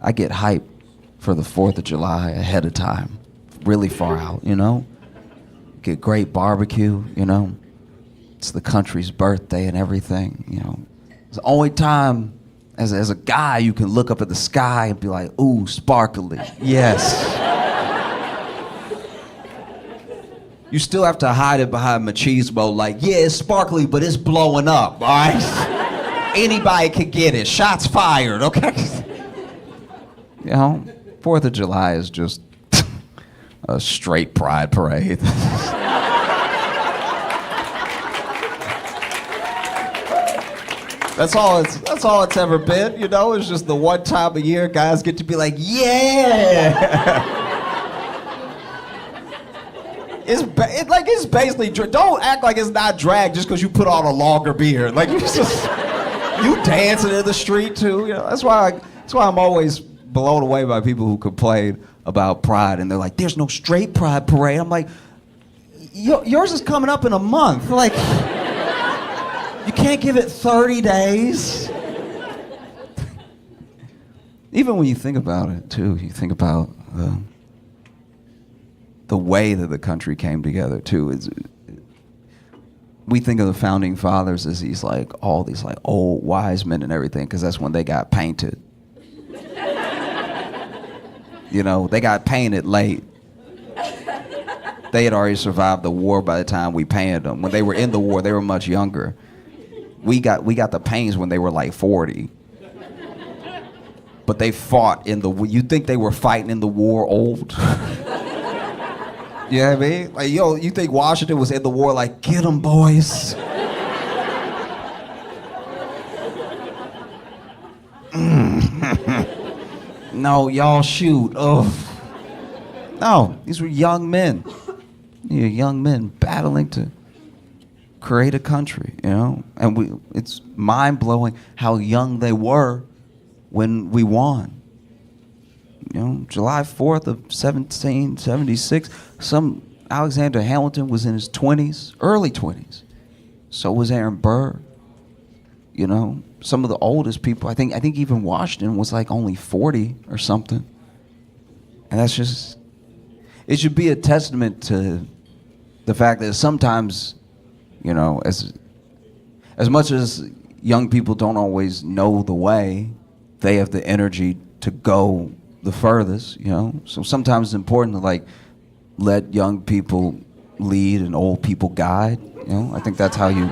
I get hyped for the 4th of July ahead of time, really far out, you know? Get great barbecue, you know? It's the country's birthday and everything, you know? It's the only time as a guy you can look up at the sky and be like, ooh, sparkly, yes. You still have to hide it behind machismo, like, yeah, it's sparkly, but it's blowing up, all right? Anybody can get it. Shots fired, okay? You know, 4th of July is just a straight pride parade. That's all it's ever been, you know? It's just the one time a year guys get to be like, yeah! It's basically, don't act like it's not drag just because you put on a longer beard. Like, you dancing in the street too, you know? That's why I'm always blown away by people who complain about pride and they're like, there's no straight pride parade. I'm like, yours is coming up in a month. Like, you can't give it 30 days. Even when you think about it too, you think about the way that the country came together too. We think of the founding fathers as all these old wise men and everything, because that's when they got painted. You know, they got painted late. They had already survived the war by the time we painted them. When they were in the war, they were much younger. We got the pains when they were like 40. But they fought in the war. You think they were fighting in the war old? You know what I mean? Like, yo, you think Washington was in the war like, get them, boys? No, y'all shoot. Oh. No, these were young men. Young men battling to create a country, you know? And it's mind-blowing how young they were when we won. You know, July 4th of 1776, Alexander Hamilton was in his 20s, early 20s. So was Aaron Burr. You know, some of the oldest people, I think even Washington was like only 40 or something. And that's just, it should be a testament to the fact that sometimes, you know, as much as young people don't always know the way, they have the energy to go the furthest, you know? So sometimes it's important to like let young people lead and old people guide, you know? I think that's how you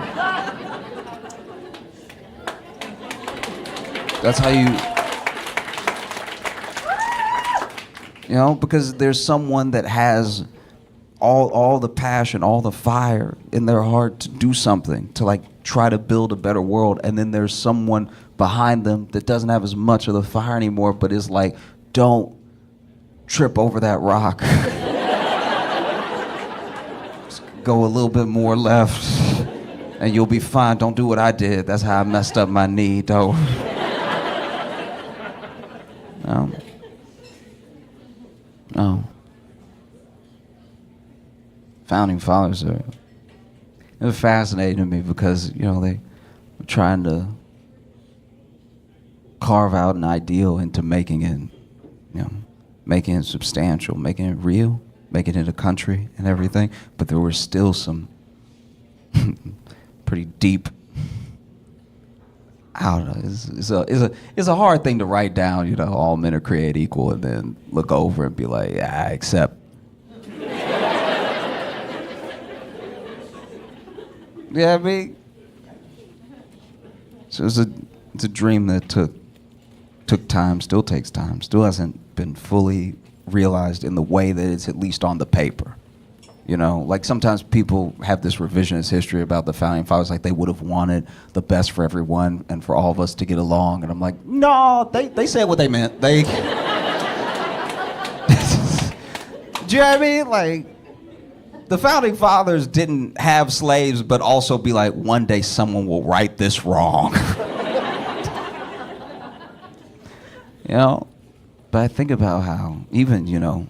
you know, because there's someone that has all the passion, all the fire in their heart to do something, to like try to build a better world, and then there's someone behind them that doesn't have as much of the fire anymore, but is like, don't trip over that rock. Just go a little bit more left and you'll be fine. Don't do what I did. That's how I messed up my knee, though. No. Founding fathers they're fascinating to me because, you know, they were trying to carve out an ideal into making it, you know, making it substantial, making it real, making it a country and everything. But there were still some pretty deep, I don't know, it's a hard thing to write down, you know, all men are created equal, and then look over and be like, yeah, except. Yeah, I mean, so it's a dream that took time, still takes time, still hasn't been fully realized in the way that it's at least on the paper. You know, like sometimes people have this revisionist history about the founding fathers, like they would have wanted the best for everyone and for all of us to get along. And I'm like, no, they said what they meant. Do you know what I mean? Like, the founding fathers didn't have slaves, but also be like, one day someone will right this wrong. You know? But I think about how even, you know,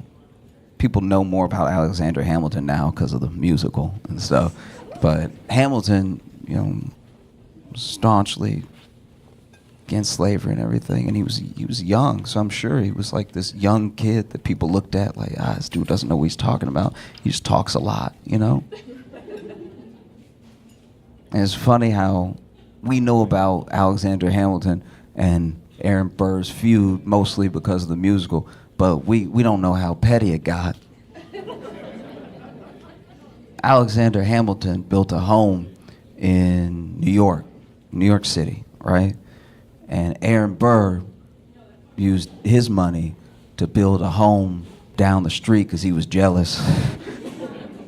people know more about Alexander Hamilton now because of the musical and stuff. But Hamilton, you know, staunchly against slavery and everything, and he was young, so I'm sure he was like this young kid that people looked at like, this dude doesn't know what he's talking about. He just talks a lot, you know? And it's funny how we know about Alexander Hamilton and Aaron Burr's feud mostly because of the musical, but we don't know how petty it got. Alexander Hamilton built a home in New York City, right? And Aaron Burr used his money to build a home down the street because he was jealous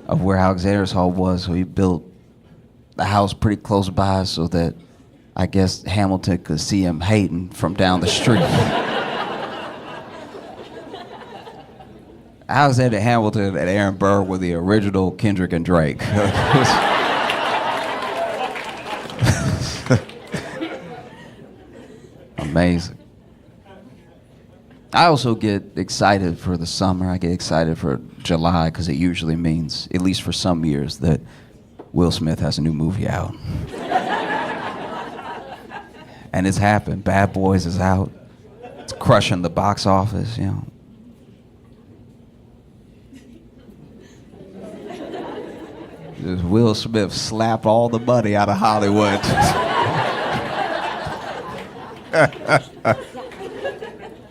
of where Alexander's home was, so he built the house pretty close by so that I guess Hamilton could see him hating from down the street. Alexander Hamilton and Aaron Burr were the original Kendrick and Drake. Amazing. I also get excited for the summer. I get excited for July because it usually means, at least for some years, that Will Smith has a new movie out. And it's happened. Bad Boys is out. It's crushing the box office, you know. Just Will Smith slapped all the money out of Hollywood.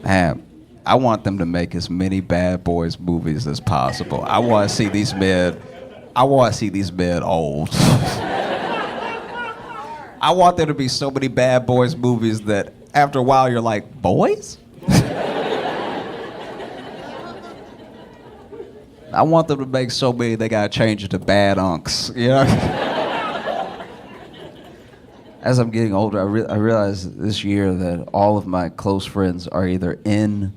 Man, I want them to make as many Bad Boys movies as possible. I want to see these men old. I want there to be so many Bad Boys movies that after a while you're like, boys? I want them to make so many they gotta change it to Bad Unks, you know? As I'm getting older, I realize this year that all of my close friends are either in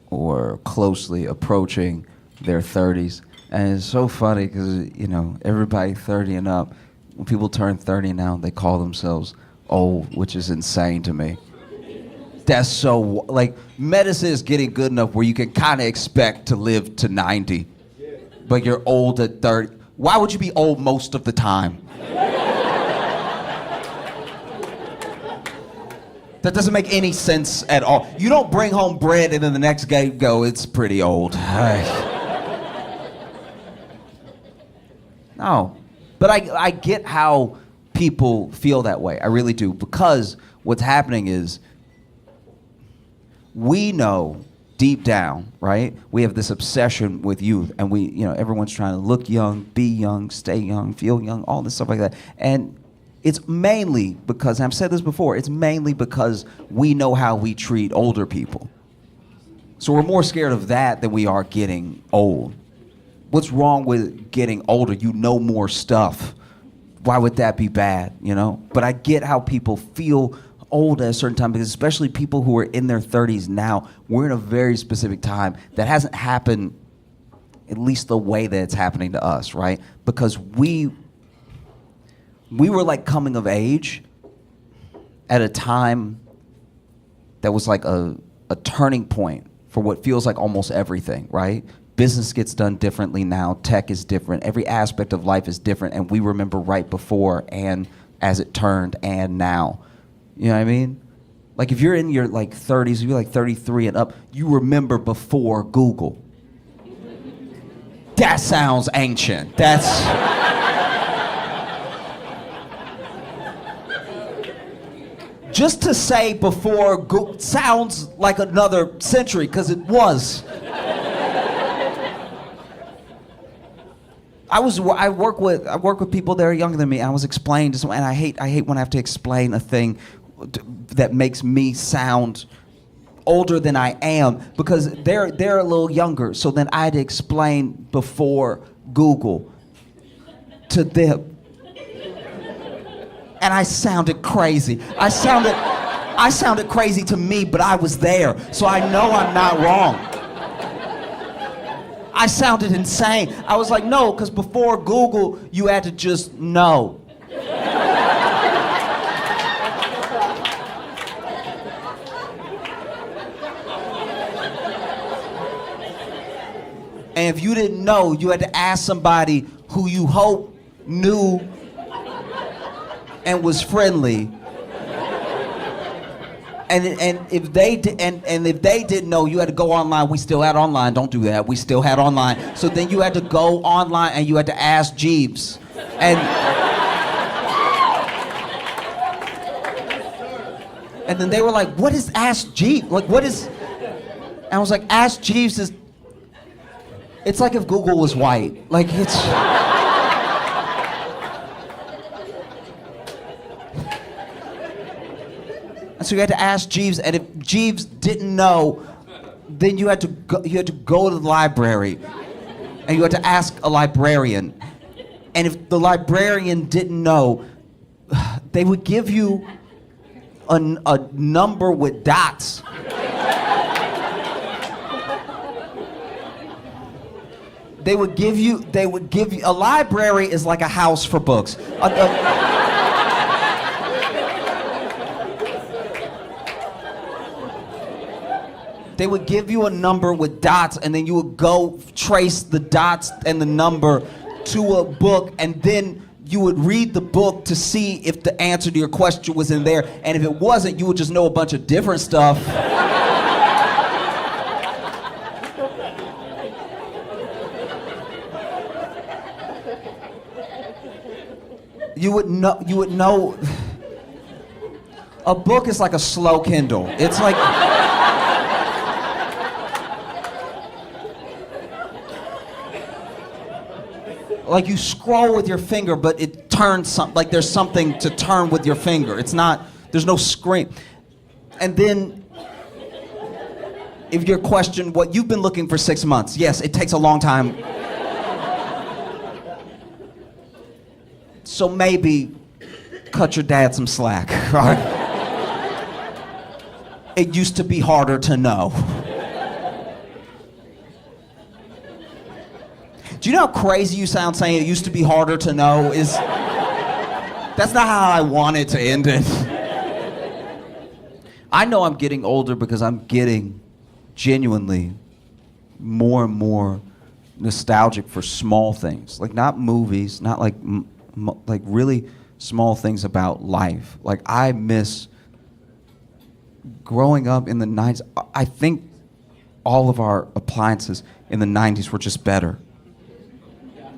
or closely approaching their 30s. And it's so funny because, you know, everybody 30 and up, when people turn 30 now, they call themselves old, which is insane to me. That's so, like, medicine is getting good enough where you can kind of expect to live to 90, but you're old at 30. Why would you be old most of the time? That doesn't make any sense at all. You don't bring home bread and then the next day go, it's pretty old. No, but I get how people feel that way. I really do, because what's happening is we know deep down, right? We have this obsession with youth, and we, you know, everyone's trying to look young, be young, stay young, feel young, all this stuff like that. And it's mainly because, and I've said this before, it's mainly because we know how we treat older people. So we're more scared of that than we are getting old. What's wrong with getting older? You know more stuff. Why would that be bad, you know? But I get how people feel old at a certain time, because especially people who are in their 30s now, we're in a very specific time that hasn't happened, at least the way that it's happening to us, right? Because we were like coming of age at a time that was like a turning point for what feels like almost everything, right? Business gets done differently now, tech is different, every aspect of life is different, and we remember right before and as it turned and now. You know what I mean? Like if you're in your like 30s, if you're like 33 and up, you remember before Google. That sounds ancient. That's... Just to say before Google sounds like another century, because it was. I work with people that are younger than me. I was explaining to someone, and I hate when I have to explain a thing that makes me sound older than I am, because they're a little younger. So then I had to explain before Google to them, and I sounded crazy. I sounded crazy to me, but I was there, so I know I'm not wrong. I sounded insane. I was like, no, because before Google, you had to just know. And if you didn't know, you had to ask somebody who you hope knew and was friendly And if they didn't know, you had to go online. We still had online. Don't do that. We still had online. So then you had to go online and you had to ask Jeeves. And then they were like, "What is Ask Jeeves? Like, what is?" And I was like, "Ask Jeeves is. It's like if Google was white. Like it's." And so you had to ask Jeeves, and if Jeeves didn't know, then you had to go to the library, and you had to ask a librarian. And if the librarian didn't know, they would give you a number with dots. They would give you a library is like a house for books. They would give you a number with dots, and then you would go trace the dots and the number to a book, and then you would read the book to see if the answer to your question was in there, and if it wasn't, you would just know a bunch of different stuff. You would know. A book is like a slow Kindle. It's like. Like you scroll with your finger, but it turns like there's something to turn with your finger. It's not, there's no screen. And then, if your question, what you've been looking for 6 months, yes, it takes a long time. So maybe cut your dad some slack, right? It used to be harder to know. Do you know how crazy you sound saying it used to be harder to know? That's not how I wanted to end it. I know I'm getting older because I'm getting genuinely more and more nostalgic for small things. Like not movies, not like like really small things about life. Like I miss growing up in the 90s. I think all of our appliances in the 90s were just better.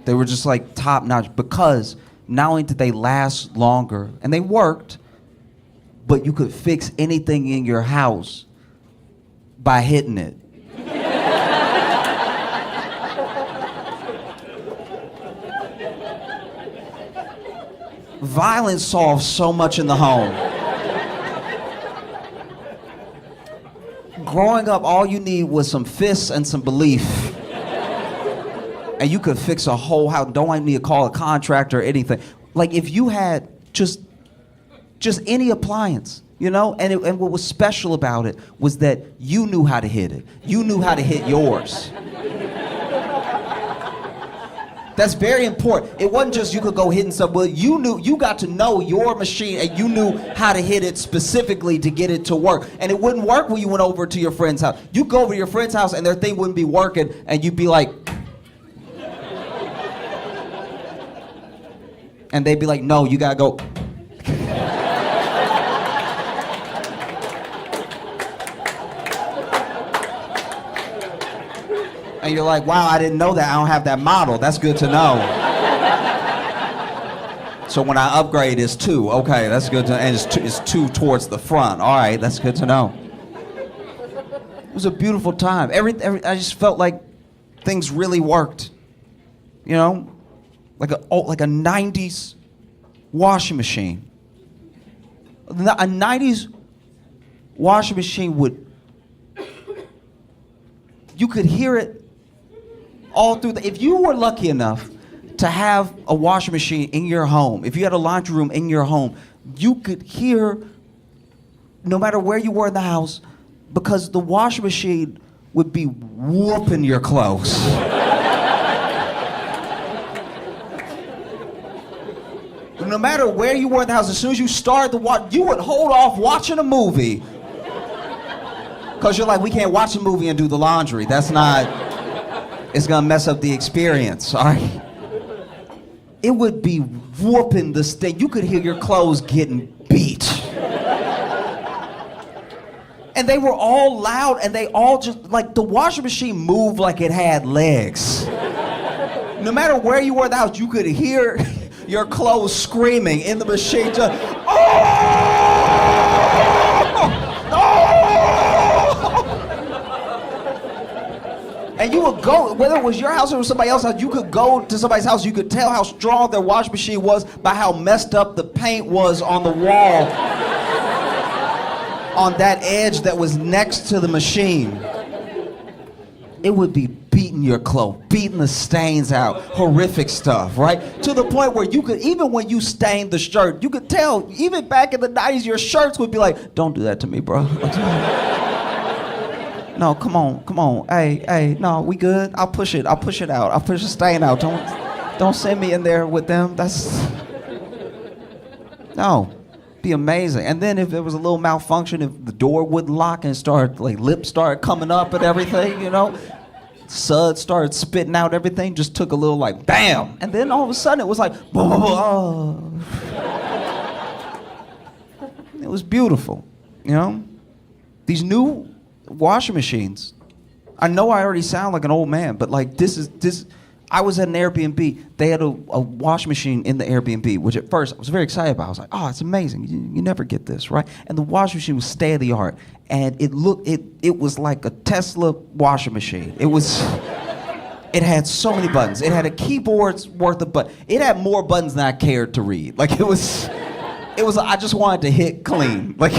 They were just like top notch because not only did they last longer and they worked, but you could fix anything in your house by hitting it. Violence solves so much in the home. Growing up, all you need was some fists and some belief. And you could fix a whole house. Don't need to call a contractor or anything. Like if you had just any appliance, you know? And what was special about it was that you knew how to hit it. You knew how to hit yours. That's very important. It wasn't just you could go hitting stuff. Well, you got to know your machine and you knew how to hit it specifically to get it to work. And it wouldn't work when you went over to your friend's house. You go over to your friend's house and their thing wouldn't be working and you'd be like, and they'd be like, no, you gotta go. And you're like, wow, I didn't know that. I don't have that model. That's good to know. So when I upgrade, it's 2. Okay, that's good to, and it's two towards the front. All right, that's good to know. It was a beautiful time. I just felt like things really worked. You know? Like a 90s washing machine. A 90s washing machine would, you could hear it all through if you were lucky enough to have a washing machine in your home, if you had a laundry room in your home, you could hear, no matter where you were in the house, because the washing machine would be whooping your clothes. No matter where you were in the house, as soon as you started the watch, you would hold off watching a movie. Because you're like, we can't watch a movie and do the laundry. That's not, it's gonna mess up the experience, all right? It would be whooping the state. You could hear your clothes getting beat. And they were all loud, and they all just, like, the washing machine moved like it had legs. No matter where you were in the house, you could hear your clothes screaming in the machine, just, And you would go, whether it was your house or somebody else's house, you could go to somebody's house, you could tell how strong their washing machine was by how messed up the paint was on the wall, on that edge that was next to the machine. It would be beating your clothes, beating the stains out, horrific stuff, right? To the point where you could, even when you stained the shirt, you could tell, even back in the 90s, your shirts would be like, don't do that to me, bro. No, come on. Hey, no, we good? I'll push it out. I'll push the stain out. Don't send me in there with them. No, be amazing. And then if there was a little malfunction, if the door would lock and start, like, lips started coming up and everything, you know? Suds started spitting out everything, just took a little, like, bam! And then all of a sudden it was like, It was beautiful, you know? These new washing machines. I know I already sound like an old man, but like this. I was at an Airbnb. They had a washing machine in the Airbnb, which at first I was very excited about. I was like, oh, it's amazing. You never get this, right? And the washing machine was state of the art, and it was like a Tesla washing machine. It had so many buttons. It had a keyboard's worth of buttons. It had more buttons than I cared to read. Like it was. I just wanted to hit clean. Like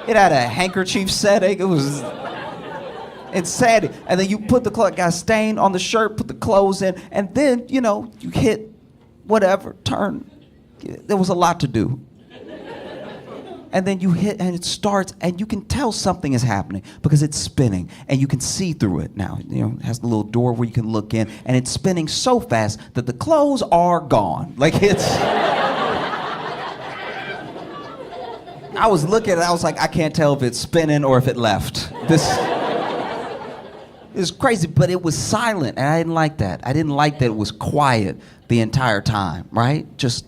It had a handkerchief setting. It was insanity. And then you put got a stain on the shirt, put the clothes in, and then, you know, you hit whatever, turn. There was a lot to do. And then you hit, and it starts, and you can tell something is happening because it's spinning, and you can see through it now. You know, it has the little door where you can look in, and it's spinning so fast that the clothes are gone. Like it's... I was looking, and I was like, I can't tell if it's spinning or if it left. This is crazy, but it was silent, and I didn't like that. I didn't like that it was quiet the entire time, right? Just,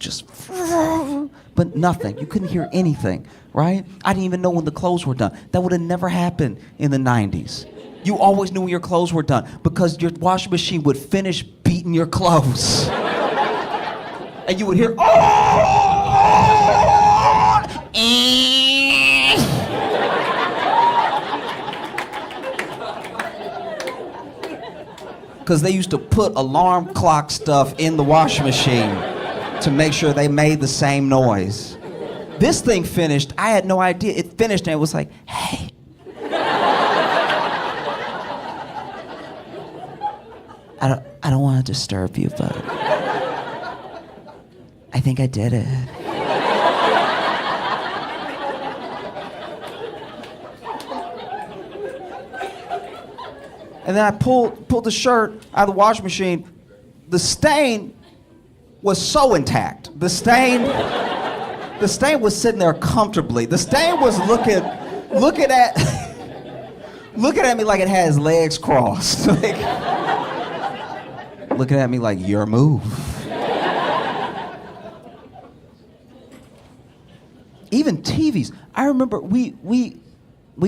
but nothing. You couldn't hear anything, right? I didn't even know when the clothes were done. That would have never happened in the 90s. You always knew when your clothes were done because your washing machine would finish beating your clothes. And you would hear, because they used to put alarm clock stuff in the washing machine to make sure they made the same noise. This thing finished, I had no idea. It finished and it was like, hey. I don't want to disturb you, but I think I did it. And then I pulled the shirt out of the washing machine. The stain was so intact. The stain was sitting there comfortably. The stain was looking at me like it had its legs crossed. Like, looking at me like, your move. Even TVs. I remember we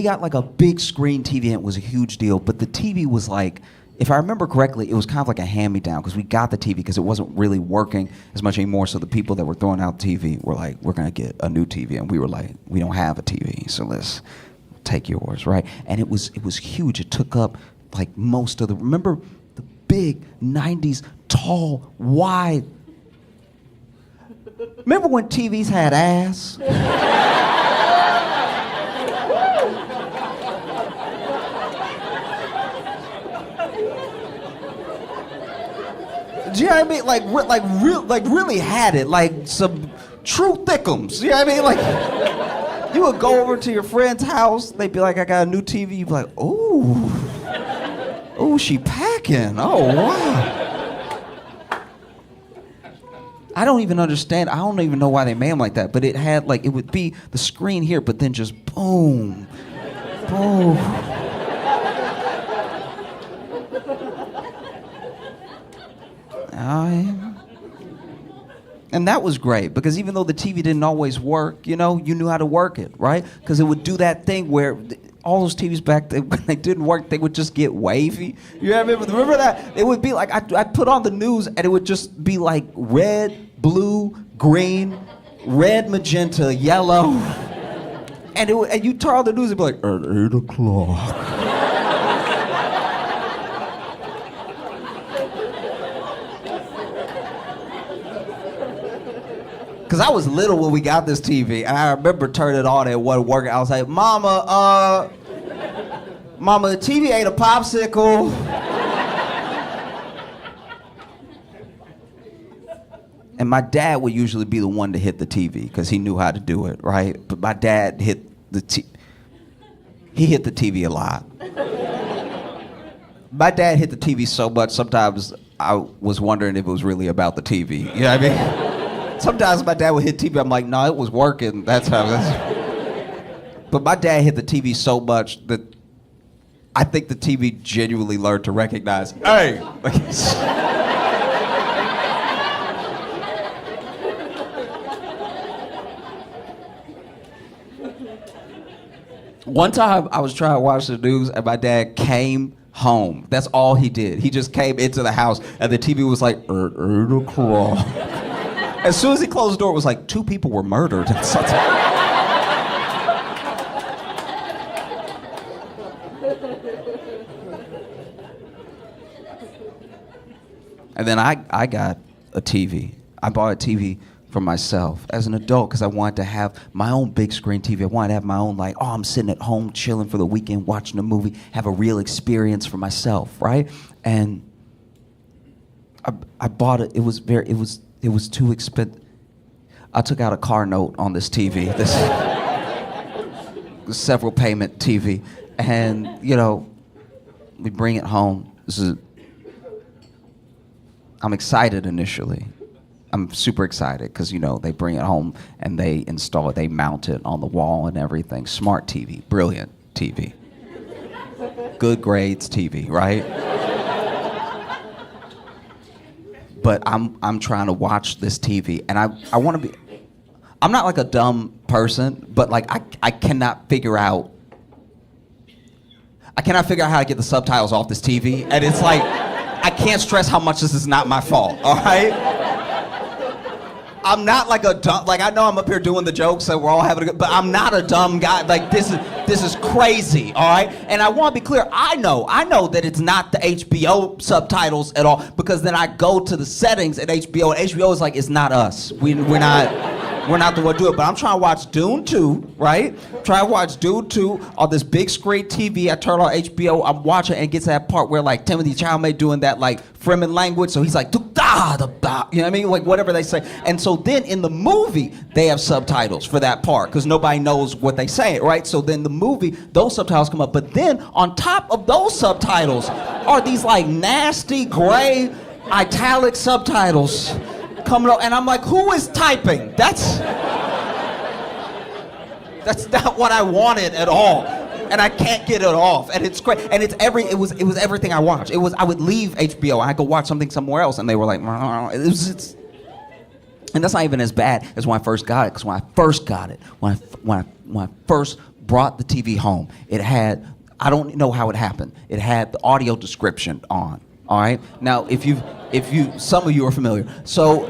got like a big screen TV and it was a huge deal, but the TV was like, if I remember correctly, it was kind of like a hand-me-down because we got the TV because it wasn't really working as much anymore, so the people that were throwing out TV were like, we're going to get a new TV, and we were like, we don't have a TV, so let's take yours, right? And it was huge. It took up like most of remember the big 90s, tall, wide, remember when TVs had ass? Do you know what I mean? Like really had it, like some true thickums. You know what I mean? Like, you would go over to your friend's house, they'd be like, I got a new TV. You'd be like, ooh, she packing. Oh, wow. I don't even understand. I don't even know why they made them like that, but it had like, it would be the screen here, but then just boom, boom. And that was great because even though the TV didn't always work, you know, you knew how to work it, right? Because it would do that thing where all those TVs back then, when they didn't work, they would just get wavy. You remember that? It would be like, I'd put on the news and it would just be like red, blue, green, red, magenta, yellow. And you turn on the news and be like, at 8 o'clock. Because I was little when we got this TV, and I remember turning it on and it wasn't working. I was like, Mama, the TV ate a popsicle. And my dad would usually be the one to hit the TV because he knew how to do it, right? But my dad hit the he hit the TV a lot. My dad hit the TV so much, sometimes I was wondering if it was really about the TV. You know what I mean? Sometimes my dad would hit TV, I'm like, no, it was working. That's how But my dad hit the TV so much that I think the TV genuinely learned to recognize, hey! One time I was trying to watch the news and my dad came home. That's all he did. He just came into the house and the TV was like, 8 o'clock. As soon as he closed the door, it was like 2 people were murdered. And then I got a TV. I bought a TV for myself as an adult because I wanted to have my own big screen TV. I wanted to have my own, like, oh, I'm sitting at home chilling for the weekend, watching a movie, have a real experience for myself, right? And I bought it. It was too expensive. I took out a car note on this TV, this several payment TV, and you know, we bring it home. I'm excited initially. I'm super excited because you know they bring it home and they install it, they mount it on the wall and everything. Smart TV, brilliant TV, good grades TV, right? But I'm trying to watch this TV, and I want to be. I'm not like a dumb person, but like I cannot figure out. I cannot figure out how to get the subtitles off this TV, and it's like I can't stress how much this is not my fault. All right. I'm not like a dumb. Like I know I'm up here doing the jokes and we're all having a good, but I'm not a dumb guy. Like this is crazy. All right. And I want to be clear. I know that it's not the HBO subtitles at all because then I go to the settings at HBO and HBO is like it's not us. We're not the one to do it. But I'm trying to watch Dune 2, right? Trying to watch Dune 2 on this big screen TV. I turn on HBO. I'm watching and it gets to that part where like Timothy Chalamet doing that like Fremen language. So he's like, you know what I mean? Like whatever they say. And so then in the movie, they have subtitles for that part because nobody knows what they say, right? So then the movie, those subtitles come up. But then on top of those subtitles are these like nasty gray italic subtitles coming up, and I'm like, who is typing? That's not what I wanted at all, and I can't get it off, and it's great, and it was everything I watched. I would leave HBO, and I go watch something somewhere else, and they were like, and that's not even as bad as when I first got it, because when I first got it, when I first brought the TV home, it had, I don't know how it happened, it had the audio description on. All right. Now, if you, some of you are familiar. So,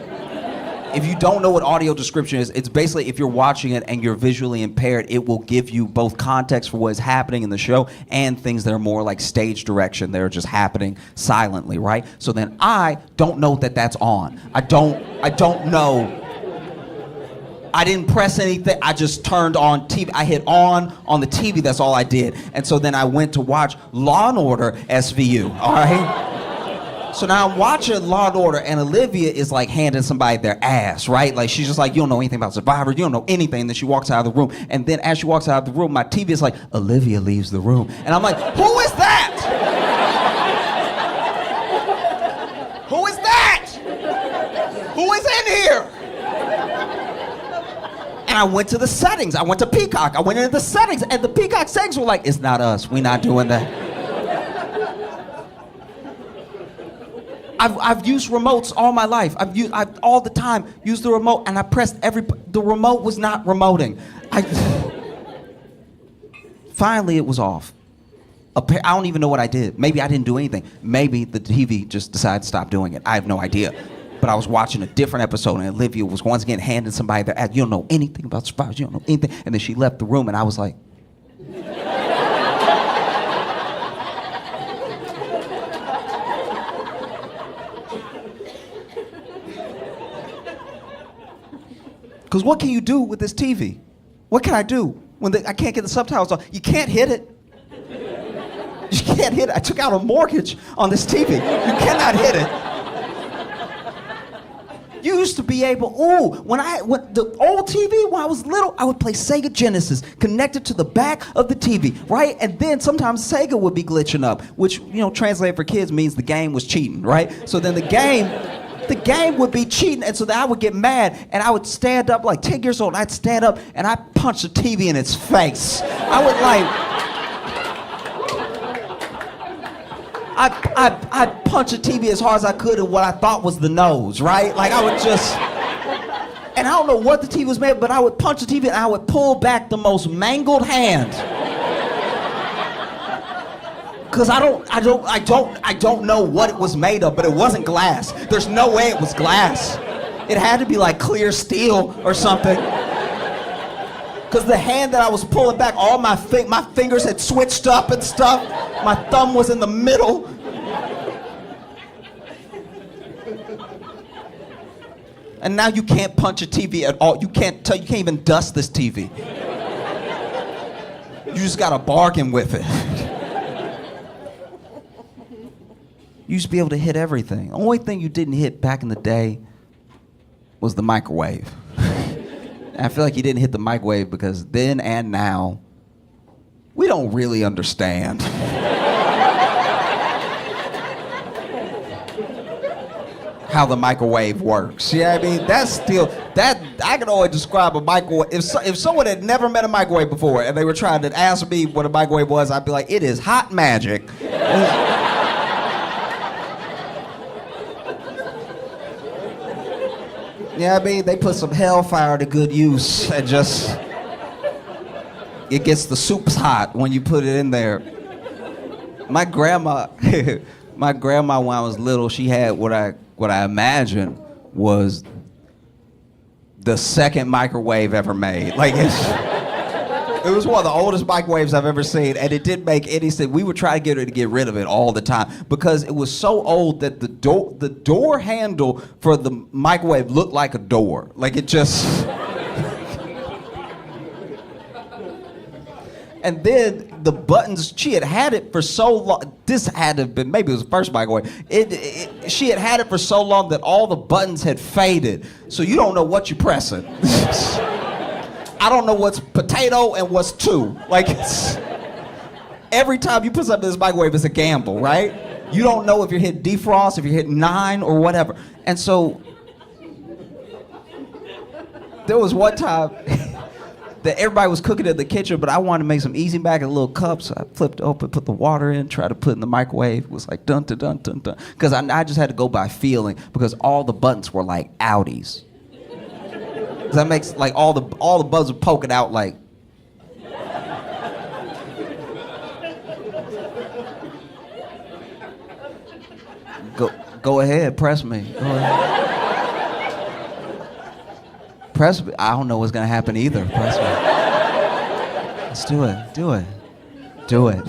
if you don't know what audio description is, it's basically if you're watching it and you're visually impaired, it will give you both context for what is happening in the show and things that are more like stage direction. They're just happening silently, right? So then I don't know that that's on. I don't know. I didn't press anything. I just turned on TV. I hit on the TV. That's all I did. And so then I went to watch Law and Order SVU. All right. So now I'm watching Law and Order, and Olivia is like handing somebody their ass, right? Like she's just like, you don't know anything about Survivor. You don't know anything. And then she walks out of the room. And then as she walks out of the room, my TV is like, Olivia leaves the room. And I'm like, who is that? Who is that? Who is in here? And I went to the settings. I went to Peacock. I went into the settings, and the Peacock settings were like, it's not us. We're not doing that. I've used remotes all my life. I've all the time used the remote, and I pressed the remote was not remoting. Finally, it was off. I don't even know what I did. Maybe I didn't do anything. Maybe the TV just decided to stop doing it. I have no idea. But I was watching a different episode, and Olivia was once again handing somebody their ad. You don't know anything about survivors. You don't know anything. And then she left the room, and I was like, because what can you do with this TV? What can I do when I can't get the subtitles on? You can't hit it. You can't hit it. I took out a mortgage on this TV. You cannot hit it. You used to be able, when the old TV, when I was little, I would play Sega Genesis connected to the back of the TV, right? And then sometimes Sega would be glitching up, which, translated for kids means the game was cheating, right? So then the game would be cheating, and so then I would get mad, and I would stand up, like 10 years old, and I'd stand up, and I'd punch the TV in its face. I would I'd punch a TV as hard as I could in what I thought was the nose, right? Like I would just, and I don't know what the TV was made of, but I would punch the TV and I would pull back the most mangled hand. Cause I don't know what it was made of, but it wasn't glass. There's no way it was glass. It had to be like clear steel or something. Cause the hand that I was pulling back, all my fingers had switched up and stuff. My thumb was in the middle. And now you can't punch a TV at all. You can't even dust this TV. You just gotta bargain with it. You used to be able to hit everything. The only thing you didn't hit back in the day was the microwave. And I feel like you didn't hit the microwave because then and now, we don't really understand how the microwave works. Yeah, I mean, I can only describe a microwave. If someone had never met a microwave before and they were trying to ask me what a microwave was, I'd be like, it is hot magic. Yeah, I mean, they put some hellfire to good use and just, it gets the soups hot when you put it in there. My grandma, when I was little, she had what I imagined was the second microwave ever made. Like it was one of the oldest microwaves I've ever seen, and it didn't make any sense. We would try to get her to get rid of it all the time because it was so old that the door handle for the microwave looked like a door. Like it just. And then the buttons, she had it for so long. This had to have been, maybe it was the first microwave. She had it for so long that all the buttons had faded. So you don't know what you're pressing. I don't know what's potato and what's two. Like, every time you put something in this microwave, it's a gamble, right? You don't know if you're hitting defrost, if you're hitting 9 or whatever. And so, there was one time that everybody was cooking in the kitchen, but I wanted to make some easy mac in a little cup, so I flipped open, put the water in, tried to put it in the microwave. It was like dun dun dun dun dun. Because I just had to go by feeling, because all the buttons were like Audis. That makes like all the buttons were poking out like. Go ahead, press me. Go ahead. Press me. I don't know what's gonna happen either. Press me. Let's do it. Do it. Do it.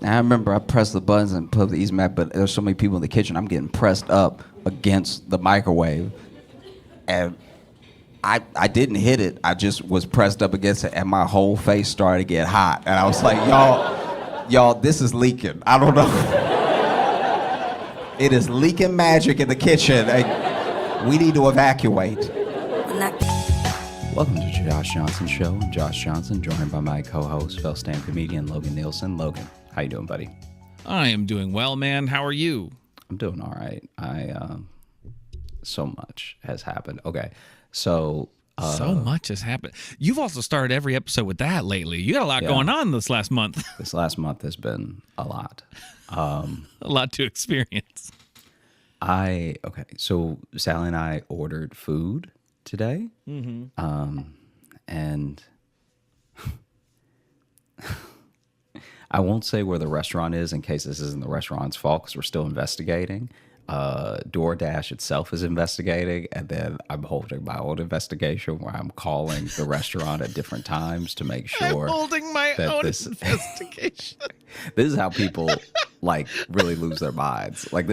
I remember I pressed the buttons and put the easy mac, but there's so many people in the kitchen. I'm getting pressed up against the microwave, and I didn't hit it. I just was pressed up against it, and my whole face started to get hot. And I was like, y'all, this is leaking. I don't know. It is leaking magic in the kitchen. We need to evacuate. Welcome to Josh Johnson Show. I'm Josh Johnson, joined by my co-host, fellow stand comedian Logan Nielsen. Logan, how you doing, buddy? I am doing well, man. How are you? I'm doing all right. So much has happened. Okay, so So much has happened. You've also started every episode with that lately. You got a lot going on this last month. This last month has been a lot. A lot to experience. So Sally and I ordered food today. And I won't say where the restaurant is in case this isn't the restaurant's fault because we're still investigating. DoorDash itself is investigating, and then I'm holding my own investigation where I'm calling the restaurant at different times to make sure I'm holding my own investigation. This is how people like really lose their minds. Like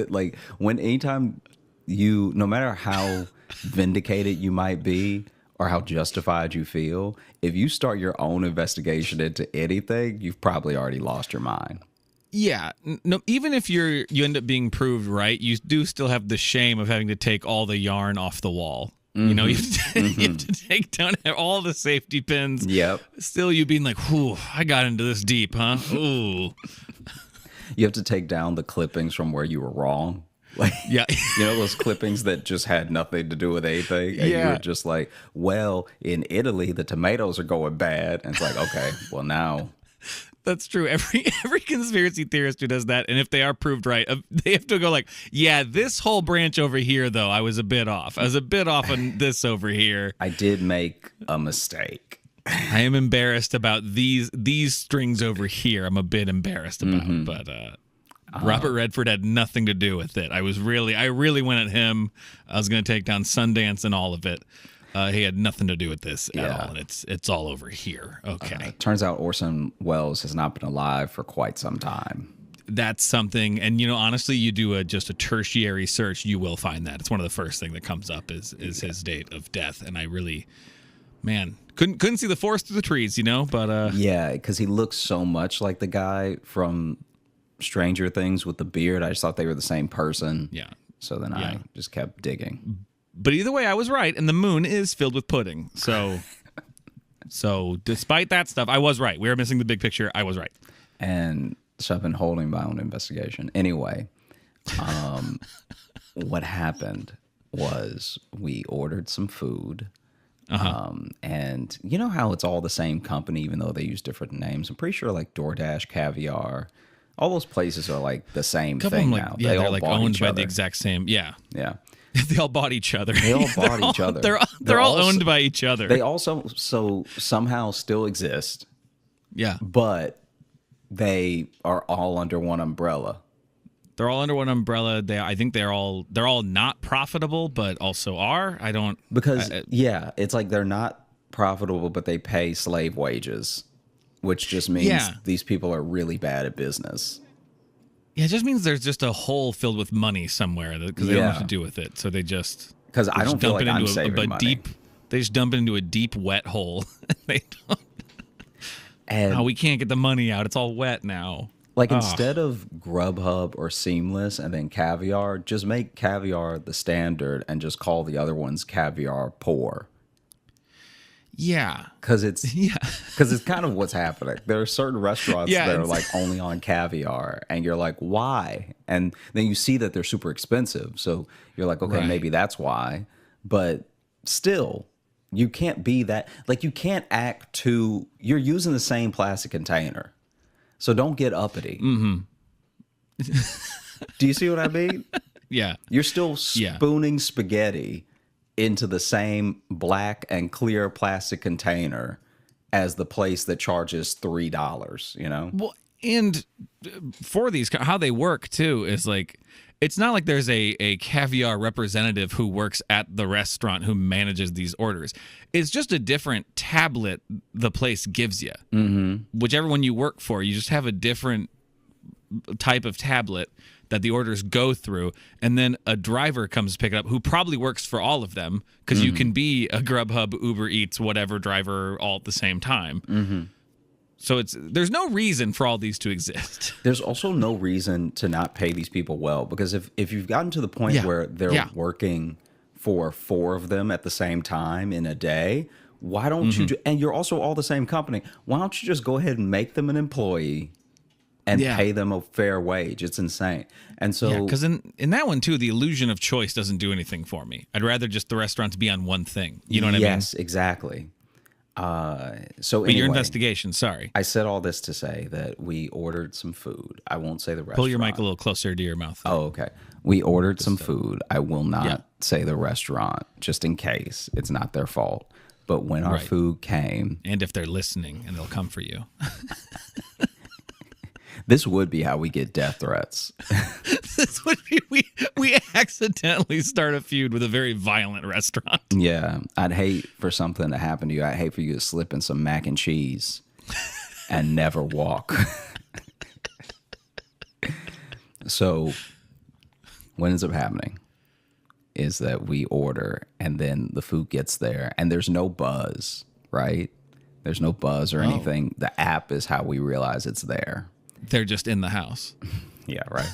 when anytime you, no matter how vindicated you might be or how justified you feel, if you start your own investigation into anything, you've probably already lost your mind. Yeah, no. Even if you end up being proved right, you do still have the shame of having to take all the yarn off the wall. You know, you have to take down all the safety pins. Yep. Still, you being like, "Whew, I got into this deep, huh?" Ooh. You have to take down the clippings from where you were wrong. Like, yeah, you know those clippings that just had nothing to do with anything, and you were just like, "Well, in Italy, the tomatoes are going bad," and it's like, okay, well now. That's true. Every conspiracy theorist who does that, and if they are proved right, they have to go like, yeah, this whole branch over here, though, I was a bit off. I was a bit off on this over here. I did make a mistake. I am embarrassed about these strings over here. I'm a bit embarrassed about, but Robert Redford had nothing to do with it. I really went at him. I was going to take down Sundance and all of it. He had nothing to do with this at all, and it's all over here. Okay. Turns out Orson Welles has not been alive for quite some time. That's something, and honestly, you do just a tertiary search, you will find that. It's one of the first thing that comes up is his date of death, and I really, man, couldn't see the forest through the trees, but yeah, because he looks so much like the guy from Stranger Things with the beard. I just thought they were the same person. Yeah. So then I just kept digging. But either way, I was right, and the moon is filled with pudding. So despite that stuff, I was right. We were missing the big picture. I was right. And so I've been holding my own investigation. Anyway, what happened was we ordered some food. And you know how it's all the same company, even though they use different names? I'm pretty sure like DoorDash, Caviar, all those places are like the same thing now. Yeah, they're like owned by the exact same. Yeah. Yeah. They all bought each other. They all bought each other. They're all owned by each other. They also somehow still exist. Yeah. But they are all under one umbrella. They're all under one umbrella. I think they're all not profitable, but also are. I don't it's like they're not profitable, but they pay slave wages, which just means these people are really bad at business. Yeah, it just means there's just a hole filled with money somewhere because they don't know what to do with it. So they just I don't feel like I'm saving money. They just dump it into a deep, wet hole. They don't. And we can't get the money out. It's all wet now. Like instead of Grubhub or Seamless and then Caviar, just make Caviar the standard and just call the other ones Caviar Poor. Yeah, because it's kind of what's happening. There are certain restaurants that are like only on Caviar, and you're like, why? And then you see that they're super expensive, so you're like, okay, maybe that's why. But still, you can't be that. Like, you can't act too. You're using the same plastic container, so don't get uppity. Do you see what I mean? Yeah, you're still spooning spaghetti into the same black and clear plastic container as the place that charges $3, Well, and for these, how they work too is like, it's not like there's a Caviar representative who works at the restaurant who manages these orders. It's just a different tablet the place gives you. Whichever one you work for, you just have a different type of tablet that the orders go through, and then a driver comes to pick it up who probably works for all of them, because you can be a Grubhub, Uber Eats, whatever driver all at the same time. So there's no reason for all these to exist. There's also no reason to not pay these people well, because if you've gotten to the point where they're working for 4 of them at the same time in a day, why don't you and you're also all the same company, why don't you just go ahead and make them an employee? and Yeah. pay them a fair wage. It's insane. And so, Because in that one too, the illusion of choice doesn't do anything for me. I'd rather just the restaurant to be on one thing. You know what I mean? yes, exactly. So But your anyway, investigation, sorry. I said all this to say that we ordered some food. I won't say the restaurant. Pull your mic a little closer to your mouth. Oh, okay. We ordered some food. I will not say the restaurant, just in case it's not their fault. But when our food came, And if they're listening, and they'll come for you. this would be how we get death threats. This would be we accidentally start a feud with a very violent restaurant. Yeah, I'd hate for something to happen to you. I'd hate for you to slip in some mac and cheese and never walk. So what ends up happening is that we order and then the food gets there and there's no buzz, right? There's no buzz or anything. The app is how we realize it's there. They're just in the house. Yeah, right.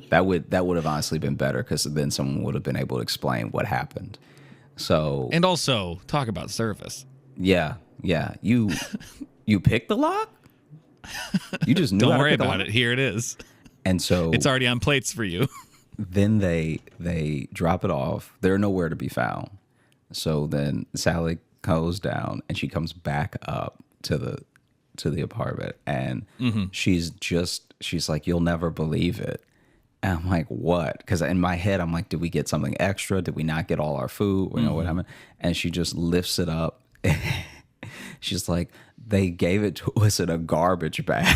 That would have honestly been better because then someone would have been able to explain what happened. So And also talk about service. yeah. You picked the lock? You just knew Don't how to worry pick the about lock? it. Here it is. And so It's already on plates for you. then they drop it off. They're nowhere to be found. So then Sally goes down and she comes back up to the apartment and she's like, you'll never believe it. And I'm like, what? Because in my head, I'm like, did we get something extra? Did we not get all our food? You know what I mean? And she just lifts it up. She's like, they gave it to us in a garbage bag.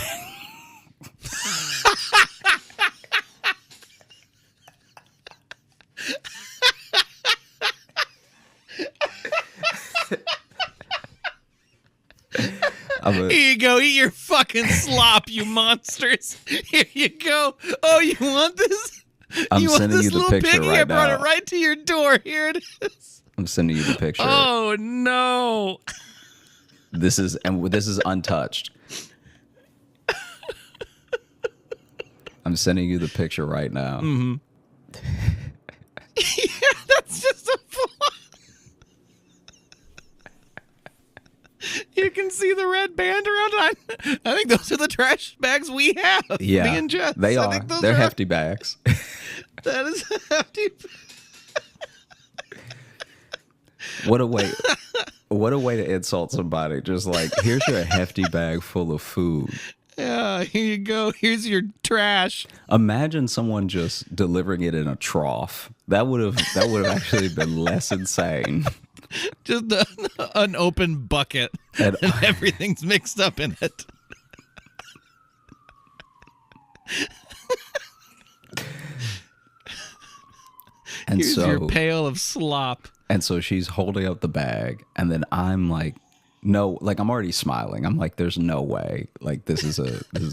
Here you go. Eat your fucking slop, you monsters. Here you go. Oh, you want this? I'm you want sending this you the little picture piggy? right I brought now. it right to your door. Here it is. I'm sending you the picture. Oh no. This is untouched. I'm sending you the picture right now. Yeah, that's just a flaw. You can see the red band around it. I think those are the trash bags we have. Yeah, Me and Jess. they I are. think those They're are hefty bags. That is a hefty. What a way! What a way to insult somebody. Just like, here's your hefty bag full of food. Yeah, here you go. Here's your trash. Imagine someone just delivering it in a trough. That would have actually been less insane. Just an open bucket, And- and everything's mixed up in it. And Here's so your pail of slop. And so she's holding up the bag, and then I'm like, no, like I'm already smiling. I'm like, there's no way. Like this is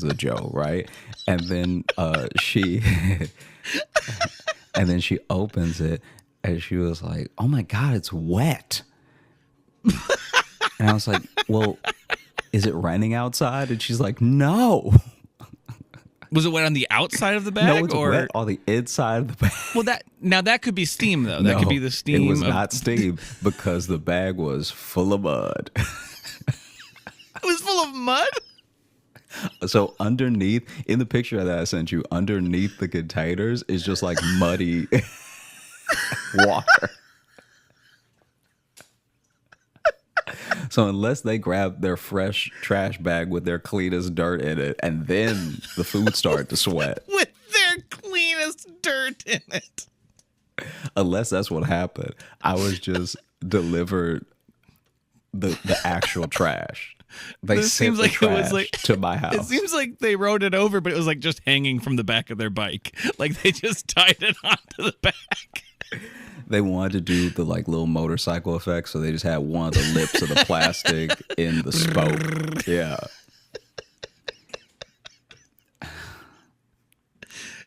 a joke, right? And then she and then she opens it and she was like, oh my God, it's wet. And I was like, well, is it raining outside? And she's like, no. Was it wet on the outside of the bag? No, it's or wet on the inside of the bag. well, that could be steam though. That could be the steam. It was of, not steam because the bag was full of mud. It was full of mud. So underneath, in the picture that I sent you, underneath the containers is just like muddy water. So unless they grab their fresh trash bag with their cleanest dirt in it, and then the food started to sweat, With their cleanest dirt in it. unless that's what happened, I was just delivered the actual trash. They This sent seems the like it was trash like to my house. It seems like they rode it over, but it was like just hanging from the back of their bike. Like they just tied it onto the back. They wanted to do the like little motorcycle effect, so they just had one of the lips of the plastic in the spoke. Yeah.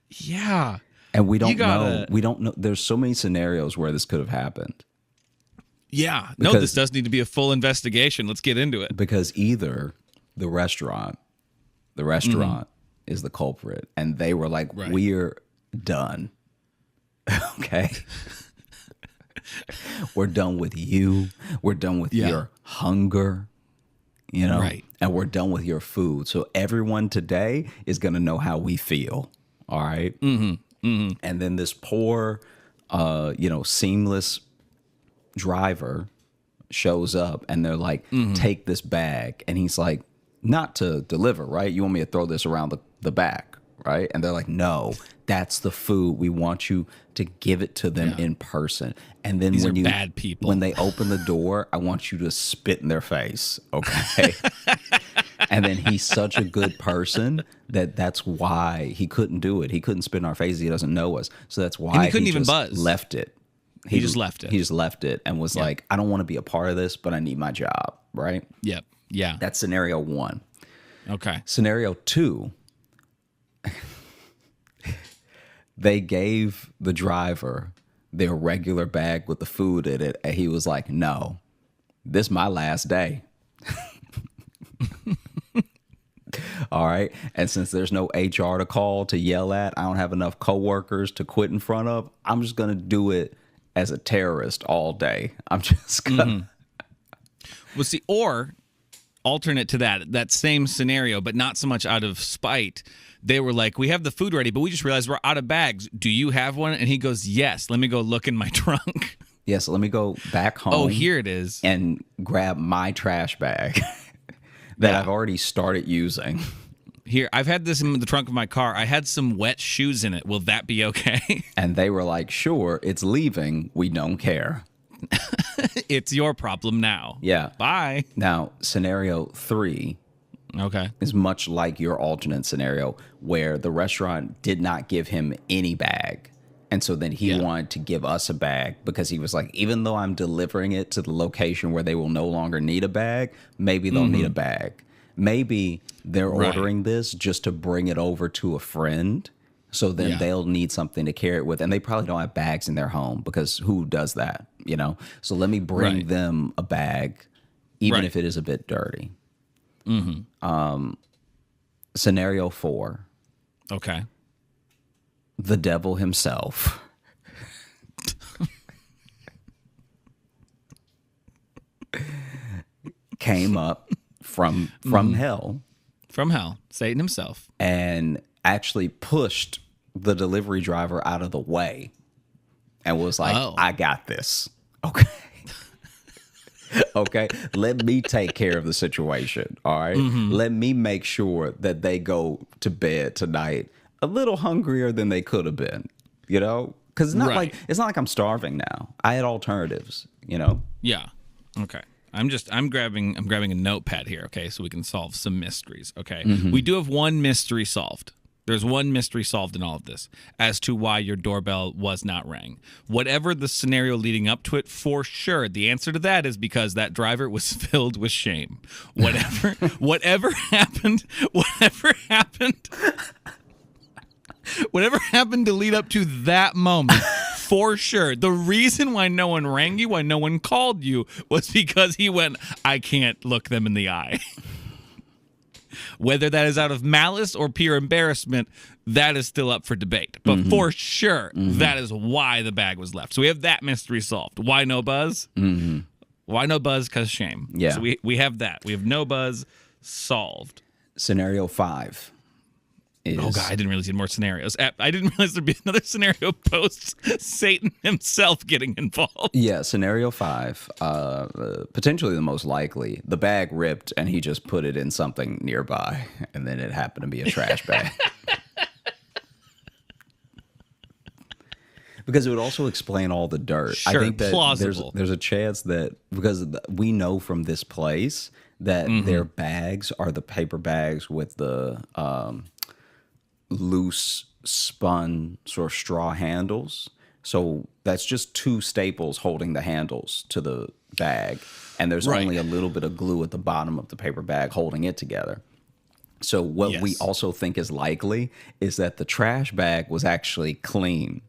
Yeah. And we don't gotta- know. We don't know. There's so many scenarios where this could have happened. Yeah. No, Because- this does need to be a full investigation. Let's get into it. Because either the restaurant is the culprit, and they were like, Right. we're done. Okay. We're done with you. We're done with Yeah. your hunger. you know, Right. and we're done with your food. So everyone today is going to know how we feel. All right. And then this poor, seamless driver shows up and they're like, take this bag. And he's like, not to deliver, right? You want me to throw this around the back, right? And they're like, no, that's the food. We want you to give it to them in person. And then These are bad people. When they open the door, I want you to spit in their face, okay? And then he's such a good person that's why he couldn't do it. He couldn't spit in our face. He doesn't know us. So that's why And he couldn't even just buzz. left it. He just left it. He just left it and was like, I don't want to be a part of this, but I need my job, right? Yep. Yeah. That's scenario 1. Okay. Scenario 2, they gave the driver their regular bag with the food in it, and he was like, no, this is my last day. All right. And since there's no HR to call to yell at, I don't have enough coworkers to quit in front of, I'm just going to do it as a terrorist all day. I'm just going to. Well, see, or alternate to that same scenario, but not so much out of spite. They were like, we have the food ready, but we just realized we're out of bags. Do you have one? And he goes, yes. Let me go look in my trunk. Yes, let me go back home. Oh, here it is. And grab my trash bag that I've already started using. Here, I've had this in the trunk of my car. I had some wet shoes in it. Will that be okay? And they were like, sure, it's leaving. We don't care. It's your problem now. Yeah. Bye. Now, scenario 3 is much like your alternate scenario where the restaurant did not give him any bag. And so then he wanted to give us a bag because he was like, even though I'm delivering it to the location where they will no longer need a bag, maybe they'll need a bag. Maybe they're ordering this just to bring it over to a friend. So then they'll need something to carry it with. And they probably don't have bags in their home because who does that, you know? So let me bring them a bag, even if it is a bit dirty. Scenario 4. Okay. The devil himself came up from hell. From hell. Satan himself. And actually pushed the delivery driver out of the way and was like, I got this. Okay. Okay. Let me take care of the situation. All right. Let me make sure that they go to bed tonight a little hungrier than they could have been, you know? Because it's not like I'm starving now. I had alternatives, you know? Yeah. Okay. I'm grabbing a notepad here, okay, so we can solve some mysteries, okay? We do have one mystery solved. There's one mystery solved in all of this as to why your doorbell was not rang. Whatever the scenario leading up to it, for sure, the answer to that is because that driver was filled with shame. Whatever happened to lead up to that moment, for sure. The reason why no one rang you, why no one called you, was because he went, I can't look them in the eye. Whether that is out of malice or pure embarrassment, that is still up for debate. But for sure, that is why the bag was left. So we have that mystery solved. Why no buzz? Why no buzz? Because shame. Yeah. So we have that. We have no buzz solved. Scenario 5. Oh, God, I didn't realize you had more scenarios. I didn't realize there'd be another scenario post Satan himself getting involved. Yeah, scenario 5, potentially the most likely. The bag ripped and he just put it in something nearby, and then it happened to be a trash bag. Because it would also explain all the dirt. Sure, I think that plausible. there's a chance that, because we know from this place that their bags are the paper bags with the loose spun sort of straw handles. So that's just 2 staples holding the handles to the bag. And there's only a little bit of glue at the bottom of the paper bag holding it together. So what we also think is likely is that the trash bag was actually clean.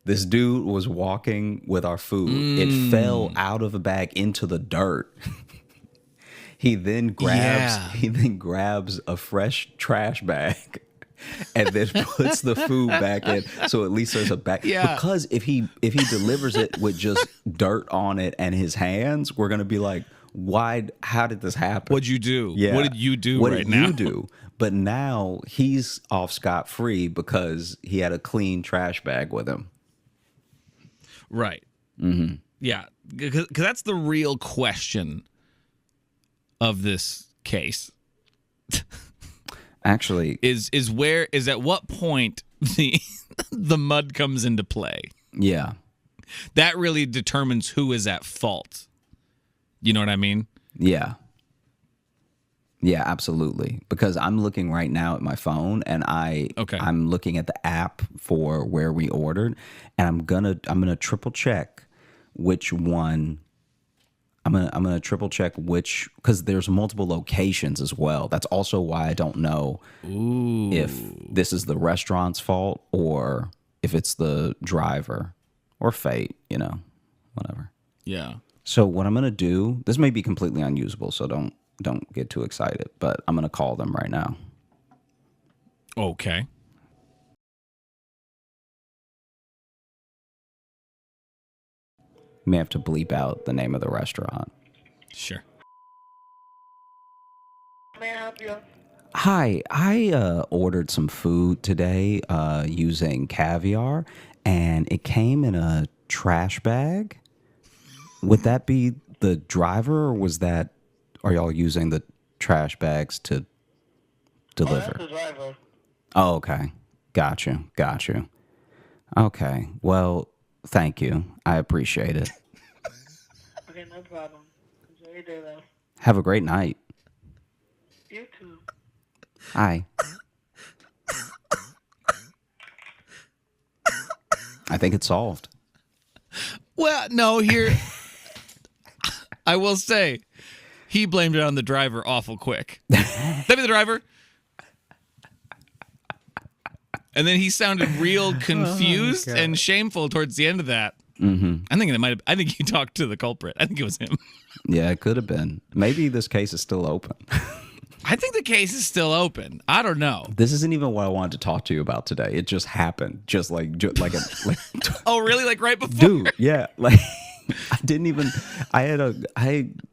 This dude was walking with our food. It fell out of the bag into the dirt. He then grabs a fresh trash bag and then puts the food back in, so at least there's a bag. Because if he delivers it with just dirt on it and his hands, we're gonna be like, how did this happen? What'd you do? Yeah. What did you do What right did now? you do? But now he's off scot-free because he had a clean trash bag with him. Right. Mm-hmm. Yeah, because that's the real question of this case. Actually, is at what point the mud comes into play. Yeah. That really determines who is at fault. You know what I mean? Yeah. Yeah, absolutely. Because I'm looking right now at my phone and I'm looking at the app for where we ordered, and I'm gonna triple check which one. I'm gonna triple check which, because there's multiple locations as well. That's also why I don't know if this is the restaurant's fault or if it's the driver or fate, whatever. Yeah. So what I'm gonna do, this may be completely unusable, so don't get too excited, but I'm gonna call them right now. Okay. You may have to bleep out the name of the restaurant. Sure. May I help you? Hi, I ordered some food today using caviar, and it came in a trash bag. Would that be the driver, or are y'all using the trash bags to deliver? Oh, that's the driver. Oh, okay. Got you. Okay, well, thank you. I appreciate it. Okay, no problem. Enjoy your day, though. Have a great night. You too. Hi. I think it's solved. Well, no, here I will say he blamed it on the driver awful quick. That be the driver. And then he sounded real confused and shameful towards the end of that. Mm-hmm. I think he talked to the culprit. I think it was him. Yeah, it could have been. Maybe this case is still open. I think the case is still open. I don't know. This isn't even what I wanted to talk to you about today. It just happened. Just like Oh, really? Like right before? Dude, yeah. Like I didn't even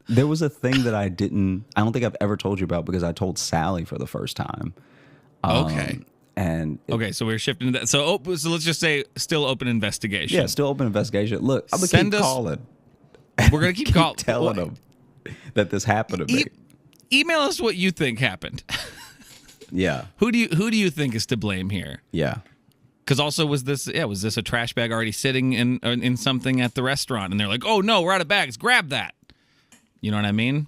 there was a thing that I don't think I've ever told you about, because I told Sally for the first time. Okay. Okay, so we're shifting to that. So let's just say still open investigation. Yeah, still open investigation. Look, I'm gonna keep calling. We're gonna keep calling, telling them that this happened to me. Email us what you think happened. Yeah. Who do you think is to blame here? Yeah. Because also was this a trash bag already sitting in something at the restaurant, and they're like, oh no, we're out of bags, grab that. You know what I mean?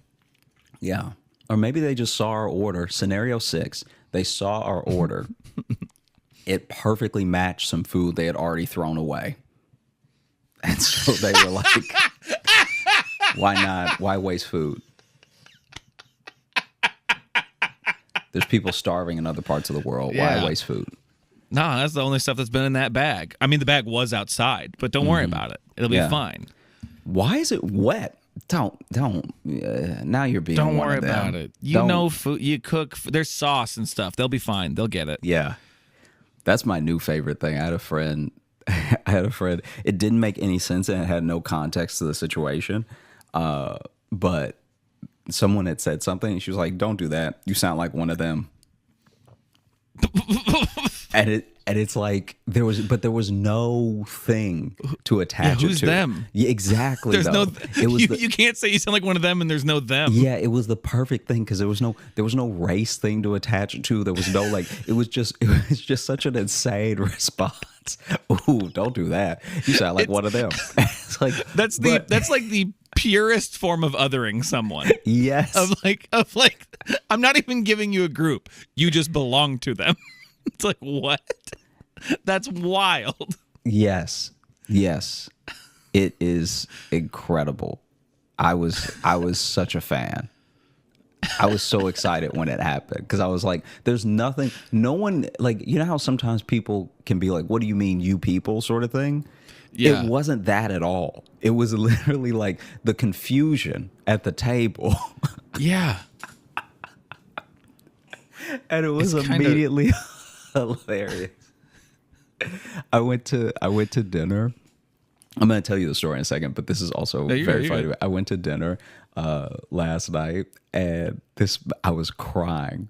Yeah. Or maybe they just saw our order. Scenario 6. They saw our order. It perfectly matched some food they had already thrown away. And so they were like, why not? Why waste food? There's people starving in other parts of the world. Yeah. Why waste food? No, that's the only stuff that's been in that bag. I mean, the bag was outside, but don't worry about it. It'll be fine. Why is it wet? Don't. Now you're being Don't one worry of them. about it. You know, food. You cook. There's sauce and stuff. They'll be fine. They'll get it. Yeah. That's my new favorite thing. I had a friend. It didn't make any sense and it had no context to the situation. But someone had said something and she was like, don't do that. You sound like one of them. And it's like there was no thing to attach it who's to. them? Yeah, exactly. There's you can't say you sound like one of them and there's no them. Yeah, it was the perfect thing because there was no race thing to attach it to. There was no it was just such an insane response. Ooh, don't do that. You sound like one of them. It's like that's like the purest form of othering someone. Yes. Of like I'm not even giving you a group. You just belong to them. It's like, what? That's wild. Yes. It is incredible. I was such a fan. I was so excited when it happened because I was like, there's nothing, no one, like, you know how sometimes people can be like, what do you mean, you people, sort of thing? Yeah. It wasn't that at all. It was literally like the confusion at the table. Yeah. And it was immediately hilarious. I went to dinner I'm going to tell you the story in a second, but this is also very funny. I went to dinner last night, and I was crying.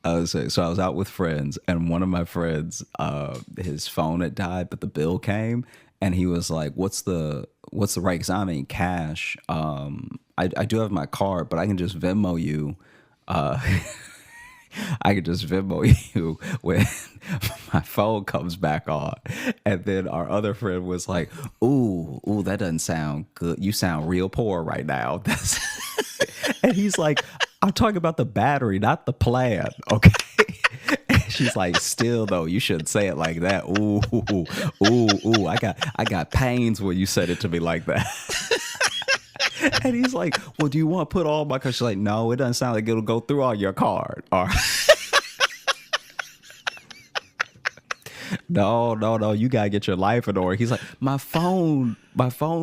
So I was out with friends, and one of my friends, his phone had died, but the bill came, and he was like, "What's the right?" Because I'm in cash. I do have my card, but I can just Venmo you. I could just Venmo you when my phone comes back on. And then our other friend was like, ooh, that doesn't sound good. You sound real poor right now. And he's like, I'm talking about the battery, not the plan. Okay. And she's like, still though, you shouldn't say it like that. Ooh. I got pains when you said it to me like that. And he's like, well, do you want to put all my cards? She's like, no, it doesn't sound like it'll go through on your card. Or no, you got to get your life in order. He's like, my phone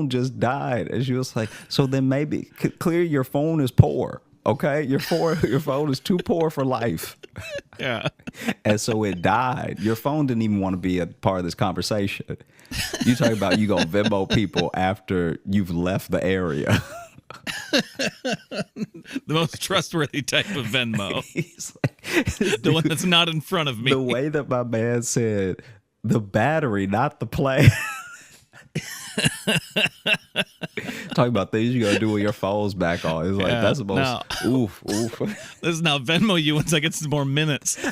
just died. And she was like, so then maybe clear your phone is poor. Okay, your phone is too poor for life. Yeah. And so it died. Your phone didn't even want to be a part of this conversation. You talking about you gonna Venmo people after you've left the area. The most trustworthy type of Venmo. He's like, the one that's not in front of me. The way that my man said, the battery, not the plan. Talking about things you gotta do with your phone's back on. It's like, that's the most oof. This is now Venmo you once I get some more minutes.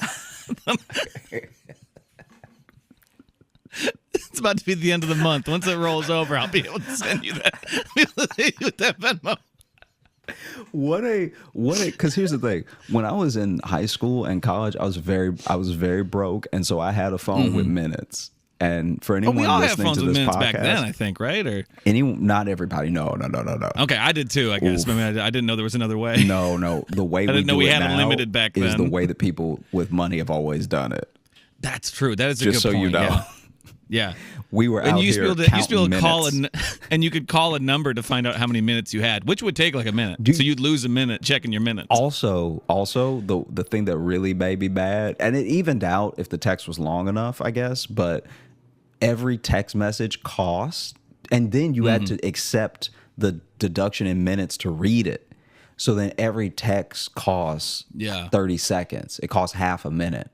It's about to be the end of the month. Once it rolls over, I'll be able to send you that. With that Venmo. Because here's the thing. When I was in high school and college, I was very broke, and so I had a phone with minutes. And for anyone we all have listening phones to with this minutes podcast, back then, I think, right? Or not everybody. No. Okay, I did too. I guess. I mean, I didn't know there was another way. No. The way I didn't know we had it it limited back then. is the way that people with money have always done it. That's true. That is a Just good so point. you know. Yeah. We were out you here used to be able to call minutes. and you could call a number to find out how many minutes you had, which would take like a minute. So you'd lose a minute checking your minutes. Also, the thing that really made me bad, and it evened out if the text was long enough, I guess, but every text message cost, and then you had to accept the deduction in minutes to read it. So then every text costs 30 seconds. It costs half a minute.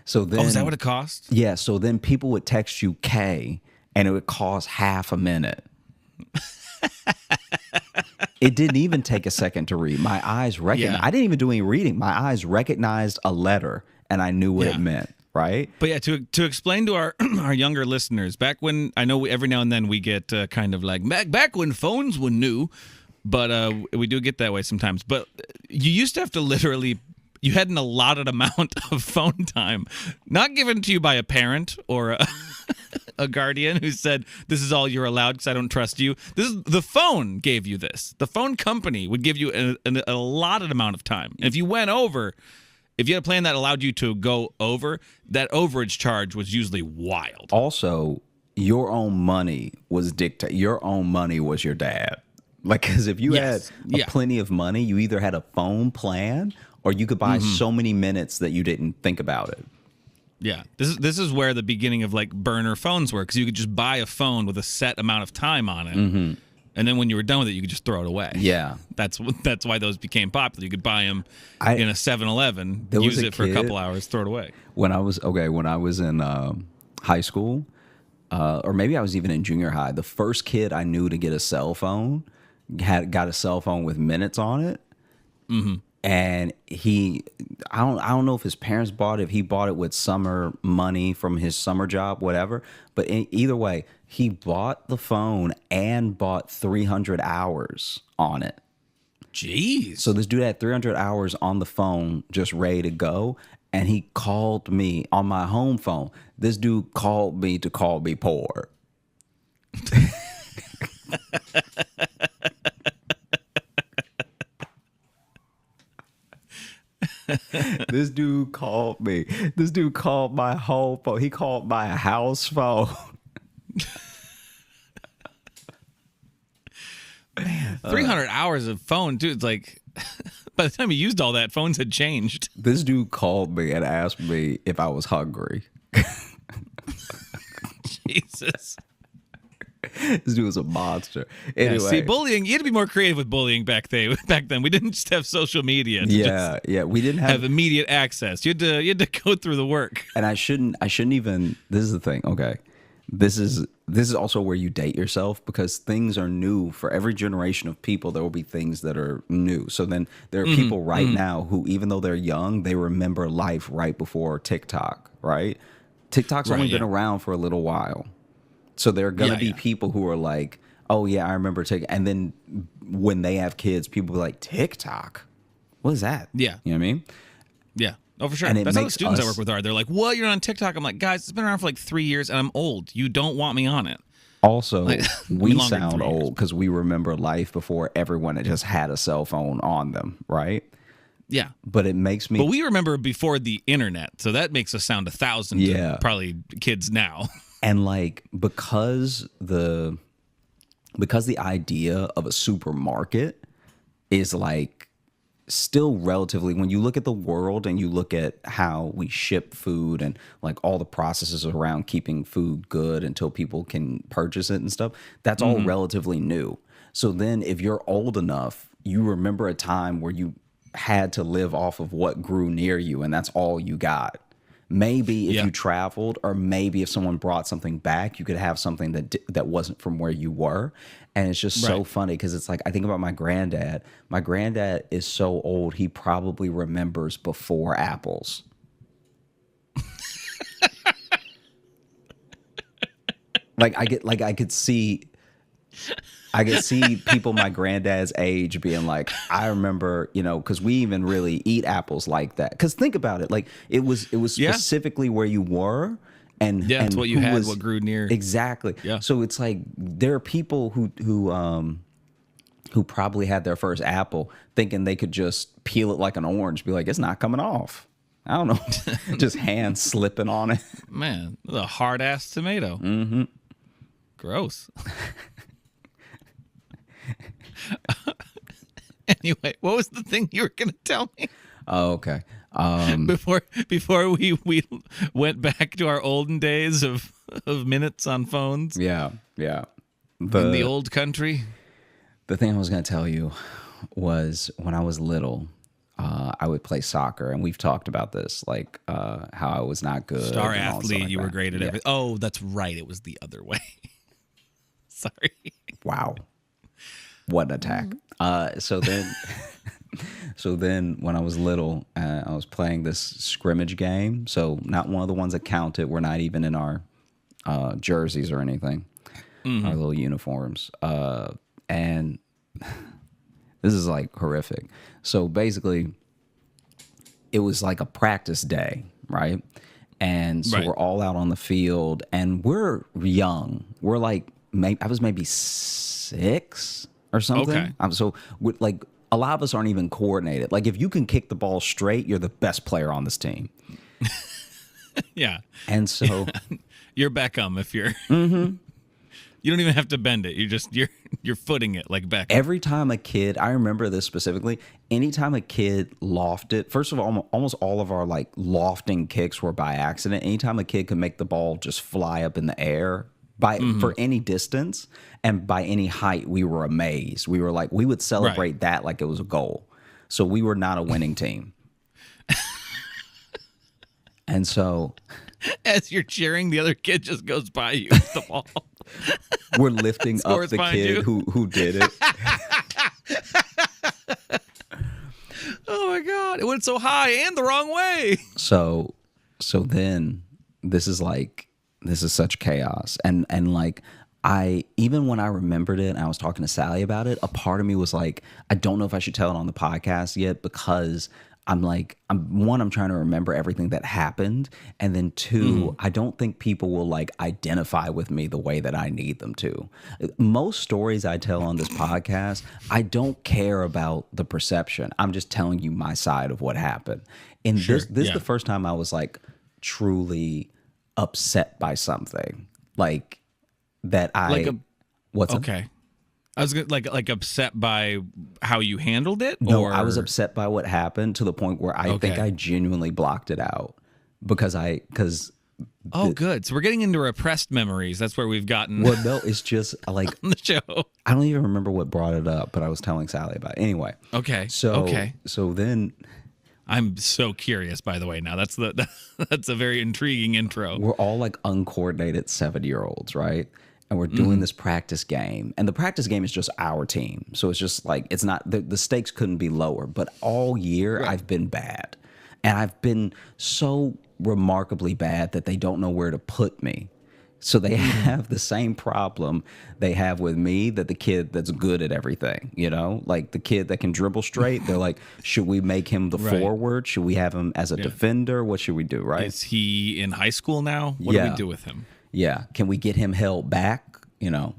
So then, is that what it cost? Yeah. So then people would text you K, and it would cost half a minute. It didn't even take a second to read. My eyes recognized. I didn't even do any reading. My eyes recognized a letter, and I knew what it meant. Right. But yeah, to explain to our younger listeners, back when I know every now and then we get kind of like back when phones were new, but we do get that way sometimes. But you used to have to literally. You had an allotted amount of phone time, not given to you by a parent or a guardian who said, this is all you're allowed because I don't trust you. The phone gave you this. The phone company would give you an allotted amount of time. And if you went over, if you had a plan that allowed you to go over, that overage charge was usually wild. Also, your own money was dictated. Your own money was your dad. Like, because if you had plenty of money, you either had a phone plan or you could buy so many minutes that you didn't think about it. Yeah, this is where the beginning of like burner phones were, because you could just buy a phone with a set amount of time on it, and then when you were done with it, you could just throw it away. Yeah, that's why those became popular. You could buy them in a 7-Eleven, use it for a couple hours, throw it away. When I was in high school, or maybe I was even in junior high, the first kid I knew to get a cell phone got a cell phone with minutes on it. And I don't know if his parents bought it, if he bought it with summer money from his summer job, whatever. But either way, he bought the phone and bought 300 hours on it. Jeez. So this dude had 300 hours on the phone just ready to go. And he called me on my home phone. This dude called me to call me poor. This dude called me. This dude called my home phone. He called my house phone. Man, 300 hours of phone, dude. It's like By the time he used all that, phones had changed. This dude called me and asked me if I was hungry. Jesus. This dude was a monster. Anyway, Yeah, see, bullying, you had to be more creative with bullying back then. We didn't just have social media to we didn't have immediate access. You had to go through the work. And I shouldn't even, this is the thing, okay. This is also where you date yourself, because things are new for every generation of people. There will be things that are new. So then there are people right now who, even though they're young, they remember life right before TikTok, right? TikTok's only been around for a little while. So there are going to be people who are like, oh, yeah, I remember TikTok. And then when they have kids, people be like, TikTok? What is that? Yeah. You know what I mean? Yeah. Oh, for sure. And it That's how the makes students I us- work with are. They're like, what? You're not on TikTok? I'm like, guys, it's been around for like 3 years, and I'm old. You don't want me on it. Also, Like, we longer than sound 3 years. old because we remember life before everyone had just had a cell phone on them, right? Yeah. But it makes me... But we remember before the internet, so that makes us sound 1,000 Yeah. to probably kids now. And like, because the idea of a supermarket is like still relatively, when you look at the world and you look at how we ship food and like all the processes around keeping food good until people can purchase it and stuff, that's all relatively new. So then if you're old enough, you remember a time where you had to live off of what grew near you and that's all you got. Maybe if you traveled, or maybe if someone brought something back, you could have something that wasn't from where you were. And it's just so funny because it's like, I think about my granddad. My granddad is so old, he probably remembers before apples. I could see people my granddad's age being like, I remember, because we even really eat apples like that. Because think about it, like it was specifically where you were, and It's what you who had, what grew near. exactly. Yeah. So it's like there are people who probably had their first apple thinking they could just peel it like an orange, be like, it's not coming off. I don't know, just hands slipping on it. Man, a hard ass tomato. Mm-hmm. Gross. Anyway, what was the thing you were going to tell me? Oh, okay. Before we went back to our olden days of minutes on phones Yeah. in the old country. The thing I was going to tell you was when I was little, I would play soccer, and we've talked about this, like how I was not good. Star and all stuff athlete, like you were that. great at Yeah. everything. Oh, that's right. It was the other way. Sorry. Wow. What an attack. So then when I was little, I was playing this scrimmage game. So not one of the ones that counted. We're not even in our jerseys or anything, our little uniforms. And this is like horrific. So basically, it was like a practice day, right? And so we're all out on the field, and we're young. We're like, I was maybe 6 or something. Okay. So like a lot of us aren't even coordinated. Like if you can kick the ball straight, you're the best player on this team. Yeah. And so You're Beckham if you're. You don't even have to bend it. You're footing it like Beckham. every time a kid, I remember this specifically, anytime a kid lofted, first of all, almost all of our like lofting kicks were by accident. Anytime a kid could make the ball just fly up in the air for any distance and by any height, we were amazed. We were like, we would celebrate that like it was a goal. So we were not a winning team. And so As you're cheering, the other kid just goes by you with the ball. we're lifting up Scores the behind kid you. who did it. Oh my God. It went so high and the wrong way. So then this is such chaos. And like even when I remembered it and I was talking to Sally about it, a part of me was like, I don't know if I should tell it on the podcast yet, because I'm trying to remember everything that happened. And then 2, I don't think people will like identify with me the way that I need them to. Most stories I tell on this podcast, I don't care about the perception. I'm just telling you my side of what happened. And this is the first time I was like truly upset by something like that. What's Okay. I was like upset by how you handled it. No, or... I was upset by what happened to the point where I think I genuinely blocked it out because Oh, good. So we're getting into repressed memories. That's where we've gotten. Well, no, it's just like on the show. I don't even remember what brought it up, but I was telling Sally about it. Anyway. Okay. So then I'm so curious, by the way, now. That's a very intriguing intro. we're all like uncoordinated 7-year-olds, right? And we're doing this practice game. And the practice game is just our team. So it's just like, it's not, the stakes couldn't be lower. But all year, I've been bad. And I've been so remarkably bad that they don't know where to put me. So they have the same problem they have with me that the kid that's good at everything, you know? Like the kid that can dribble straight, they're like, should we make him the forward? Should we have him as a defender? What should we do, right? Is he in high school now? What do we do with him? Yeah. Can we get him held back? You know?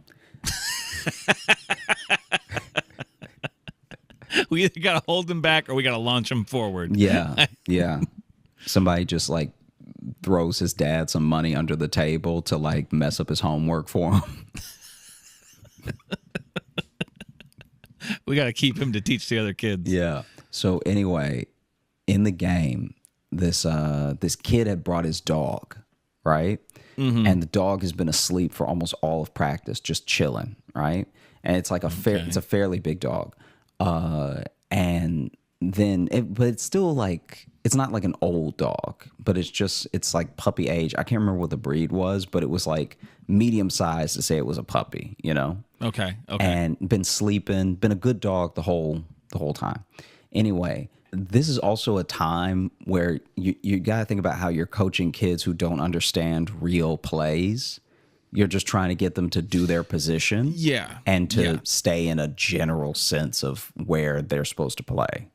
We either got to hold him back or we got to launch him forward. Yeah. Yeah. Somebody just like throws his dad some money under the table to like mess up his homework for him. We got to keep him to teach the other kids. Yeah. So anyway, in the game, this kid had brought his dog, right? And the dog has been asleep for almost all of practice, just chilling, right? And it's like it's a fairly big dog. And then but it's still like, it's not like an old dog, but it's like puppy age. I can't remember what the breed was, but it was like medium sized to say it was a puppy, you know? Okay. And been sleeping, been a good dog the whole time. Anyway, this is also a time where you got to think about how you're coaching kids who don't understand real plays. You're just trying to get them to do their position. Yeah. And to stay in a general sense of where they're supposed to play.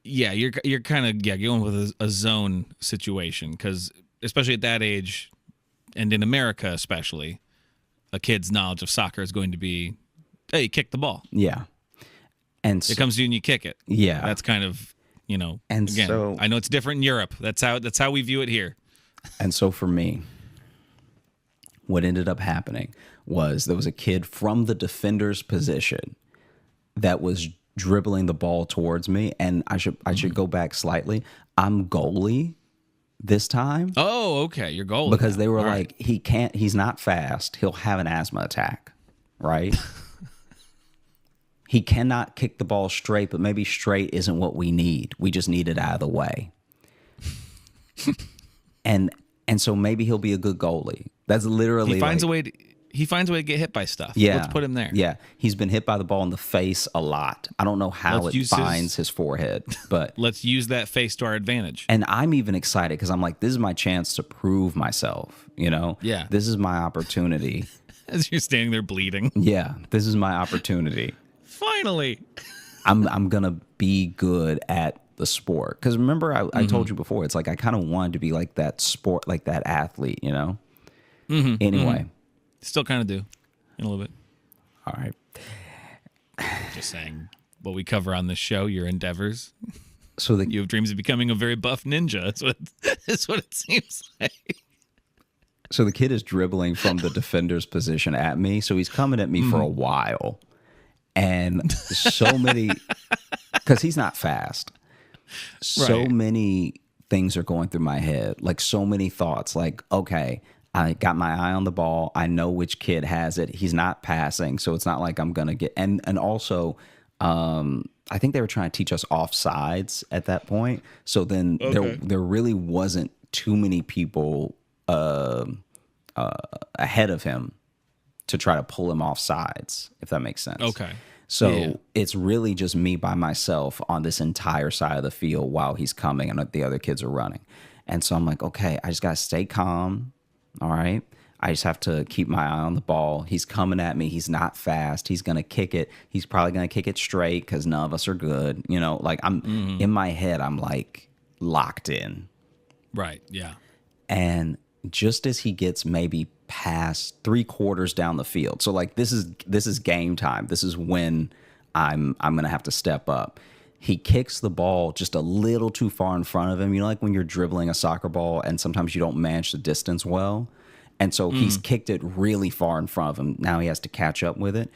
Yeah, you're kind of going with a zone situation because especially at that age, and in America especially, a kid's knowledge of soccer is going to be, hey, kick the ball. Yeah. And it comes to you and you kick it. Yeah. That's kind of, and again, so I know it's different in Europe. That's how we view it here. And so for me, what ended up happening was there was a kid from the defender's position that was dribbling the ball towards me, and I should go back slightly. I'm goalie this time. Oh, okay, you're goalie because now. they were All like, right. He's not fast. He'll have an asthma attack, right? He cannot kick the ball straight, but maybe straight isn't what we need. We just need it out of the way. and so maybe he'll be a good goalie. That's literally he finds a way to get hit by stuff. Yeah. Let's put him there. Yeah. He's been hit by the ball in the face a lot. I don't know how it finds his forehead, but let's use that face to our advantage. And I'm even excited because I'm like, this is my chance to prove myself, you know? Yeah. This is my opportunity. As you're standing there bleeding. Yeah. This is my opportunity. Finally. I'm going to be good at the sport. Because remember, I told you before, it's like I kind of wanted to be like that sport, like that athlete, you know? Anyway. Still kind of do in a little bit. All right. Just saying what we cover on this show, your endeavors. So you have dreams of becoming a very buff ninja. That's what it seems like. So the kid is dribbling from the defender's position at me. So he's coming at me for a while. And so many, because he's not fast. So many things are going through my head. Like so many thoughts. Like, okay, I got my eye on the ball. I know which kid has it. He's not passing. So it's not like I'm going to get, and also, I think they were trying to teach us offsides at that point. So then there really wasn't too many people ahead of him to try to pull him off sides, if that makes sense. Okay. So it's really just me by myself on this entire side of the field while he's coming and the other kids are running. And so I'm like, okay, I just got to stay calm. All right. I just have to keep my eye on the ball. He's coming at me. He's not fast. He's going to kick it. He's probably going to kick it straight because none of us are good. You know, like I'm in my head, I'm like locked in. Right. Yeah. And just as he gets maybe past 3/4 down the field. So like this is game time. This is when I'm going to have to step up. He kicks the ball just a little too far in front of him. You know, like when you're dribbling a soccer ball and sometimes you don't manage the distance well. And so he's kicked it really far in front of him. Now he has to catch up with it.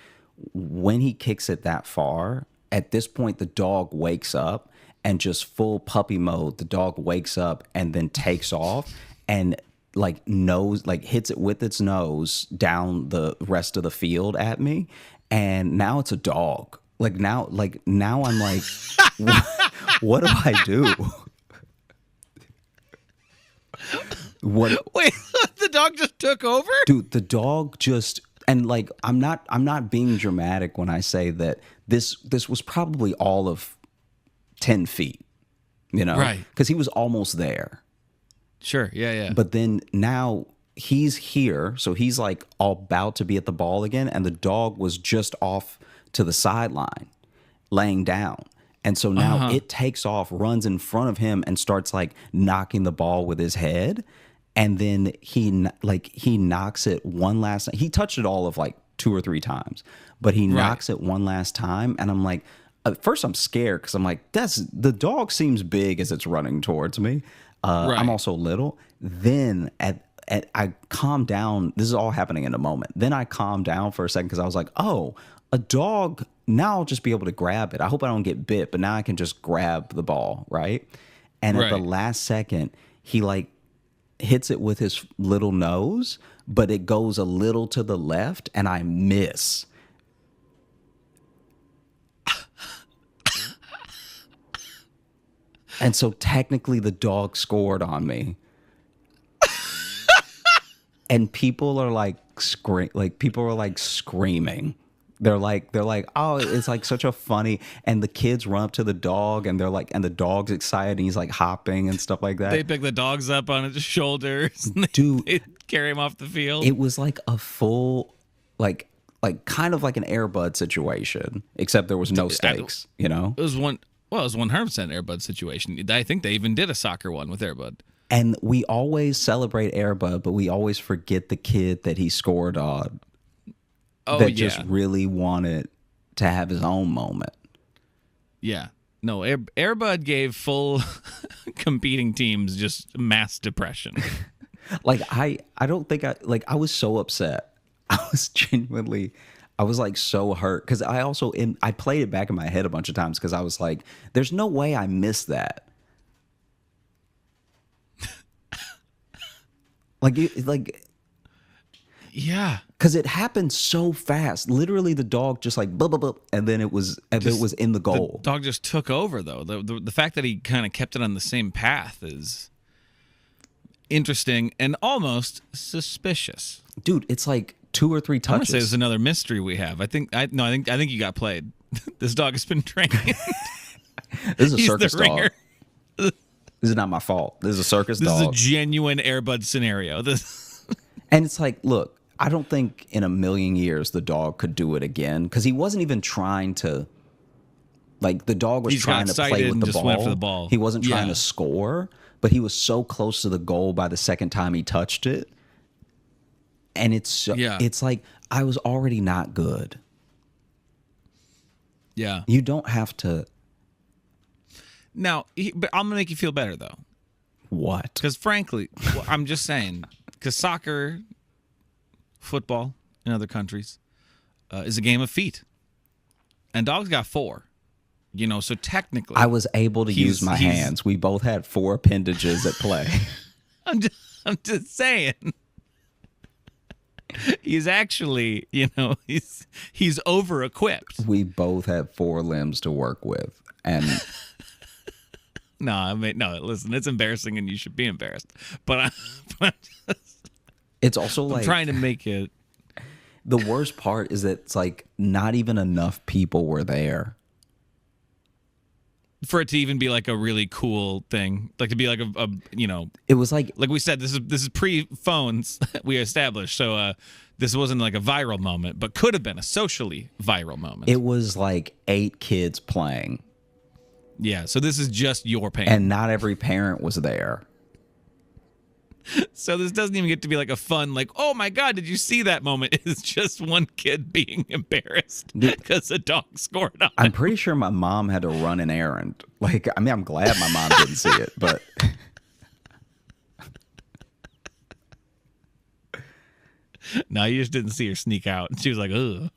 when he kicks it that far, at this point, the dog wakes up and just full puppy mode. The dog wakes up and then takes off and like hits it with its nose down the rest of the field at me. And now it's a dog. Now I'm like, what do I do? What? Wait, the dog just took over? Dude, the dog just, and like, I'm not being dramatic when I say that this was probably all of 10 feet, you know? Right. Because he was almost there. Sure, yeah. But then now he's here, so he's like all about to be at the ball again, and the dog was just off to the sideline, laying down. And so now it takes off, runs in front of him, and starts like knocking the ball with his head. And then he knocks it one last time. He touched it all of like 2 or 3 times, but he knocks it one last time. And I'm like, at first I'm scared because I'm like, the dog seems big as it's running towards me. I'm also little. Then I calm down. This is all happening in a moment. Then I calm down for a second because I was like, oh, a dog. Now I'll just be able to grab it. I hope I don't get bit, but now I can just grab the ball, right? And at the last second, he like hits it with his little nose, but it goes a little to the left, and I miss. And so technically the dog scored on me. And people are like screaming. They're like, oh, it's like such a funny, and the kids run up to the dog and they're like, and the dog's excited and he's like hopping and stuff like that. They pick the dogs up on his shoulders. And Dude, they carry him off the field. It was like a full, like kind of like an Air Bud situation, except there was no stakes, you know? It was 100% Air Bud situation. I think they even did a soccer one with Air Bud. And we always celebrate Air Bud, but we always forget the kid that he scored on. Just really wanted to have his own moment. Yeah. No, Air Bud gave full competing teams just mass depression. Like, I don't think I was so upset. I was like so hurt because I played it back in my head a bunch of times because I was like, there's no way I missed that. Yeah. Because it happened so fast. Literally, the dog just like, blah, blah, blah, and then it was in the goal. The dog just took over, though. The fact that he kind of kept it on the same path is interesting and almost suspicious. Dude, it's like 2 or 3 touches. I'm gonna say it's another mystery we have. I think you got played. This dog has been trained. This is a circus the ringer. dog. This is not my fault. This is a circus dog. This is a genuine Air Bud scenario. And it's like, look, I don't think in a million years the dog could do it again because he wasn't even trying to. Like, the dog was trying to play with the ball. Went for the ball. He wasn't trying to score, but he was so close to the goal by the second time he touched it. And it's like I was already not good. Yeah. You don't have to. Now, but I'm gonna make you feel better though. What? Because frankly, I'm just saying, because soccer, football in other countries is a game of feet, and dogs got 4. You know, so technically, I was able to use my hands. We both had 4 appendages at play. I'm just saying. He's actually, he's over equipped. We both have 4 limbs to work with, and no, listen, it's embarrassing, and you should be embarrassed. But it's also like I'm trying to make it. The worst part is that it's like not even enough people were there for it to even be like a really cool thing, like to be like a it was like we said, this is pre-phones we established, so this wasn't like a viral moment, but could have been a socially viral moment. It was like 8 kids playing. Yeah, so this is just your pain, and not every parent was there. So this doesn't even get to be like a fun, like, oh my God, did you see that moment? It's just one kid being embarrassed because a dog scored on. I'm pretty sure my mom had to run an errand. Like, I mean, I'm glad my mom didn't see it, but No, you just didn't see her sneak out. She was like, ugh.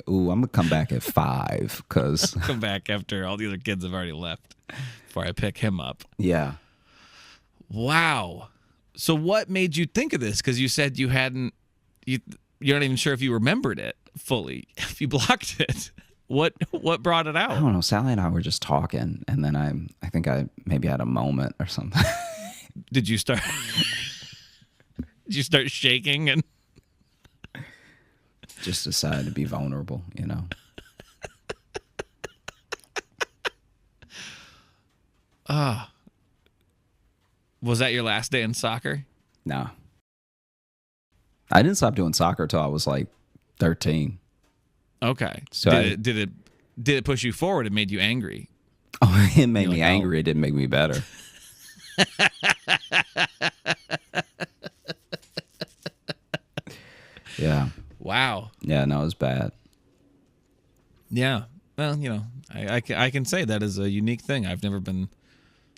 Ooh, I'm gonna come back at 5 because Come back after all the other kids have already left before I pick him up. yeah. Wow. So what made you think of this? Because you said you're not even sure if you remembered it fully. If you blocked it, what brought it I out? don't know. Sally and I were just talking, and then I think I maybe had a moment or something. Did you start? Did you start shaking and? Just decided to be vulnerable, you know. Was that your last day in soccer? No. I didn't stop doing soccer till I was like 13. Okay. So did it push you forward? It made you angry. Oh, it made You're me like, angry. It didn't make me better. Yeah. Wow. Yeah, no, it was bad. Yeah. Well, I can say that is a unique thing. I've never been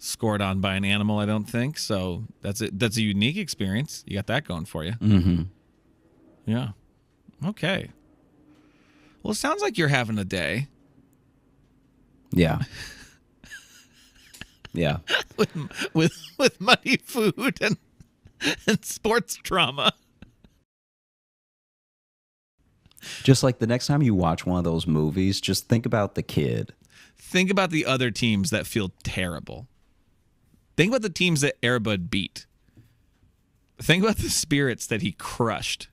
scored on by an animal, I don't think. So that's a unique experience. You got that going for you. Mm-hmm. Yeah. Okay. Well, it sounds like you're having a day. Yeah. Yeah. with muddy food and sports drama. Just like the next time you watch one of those movies, just think about the kid. Think about the other teams that feel terrible. Think about the teams that Airbud beat. Think about the spirits that he crushed.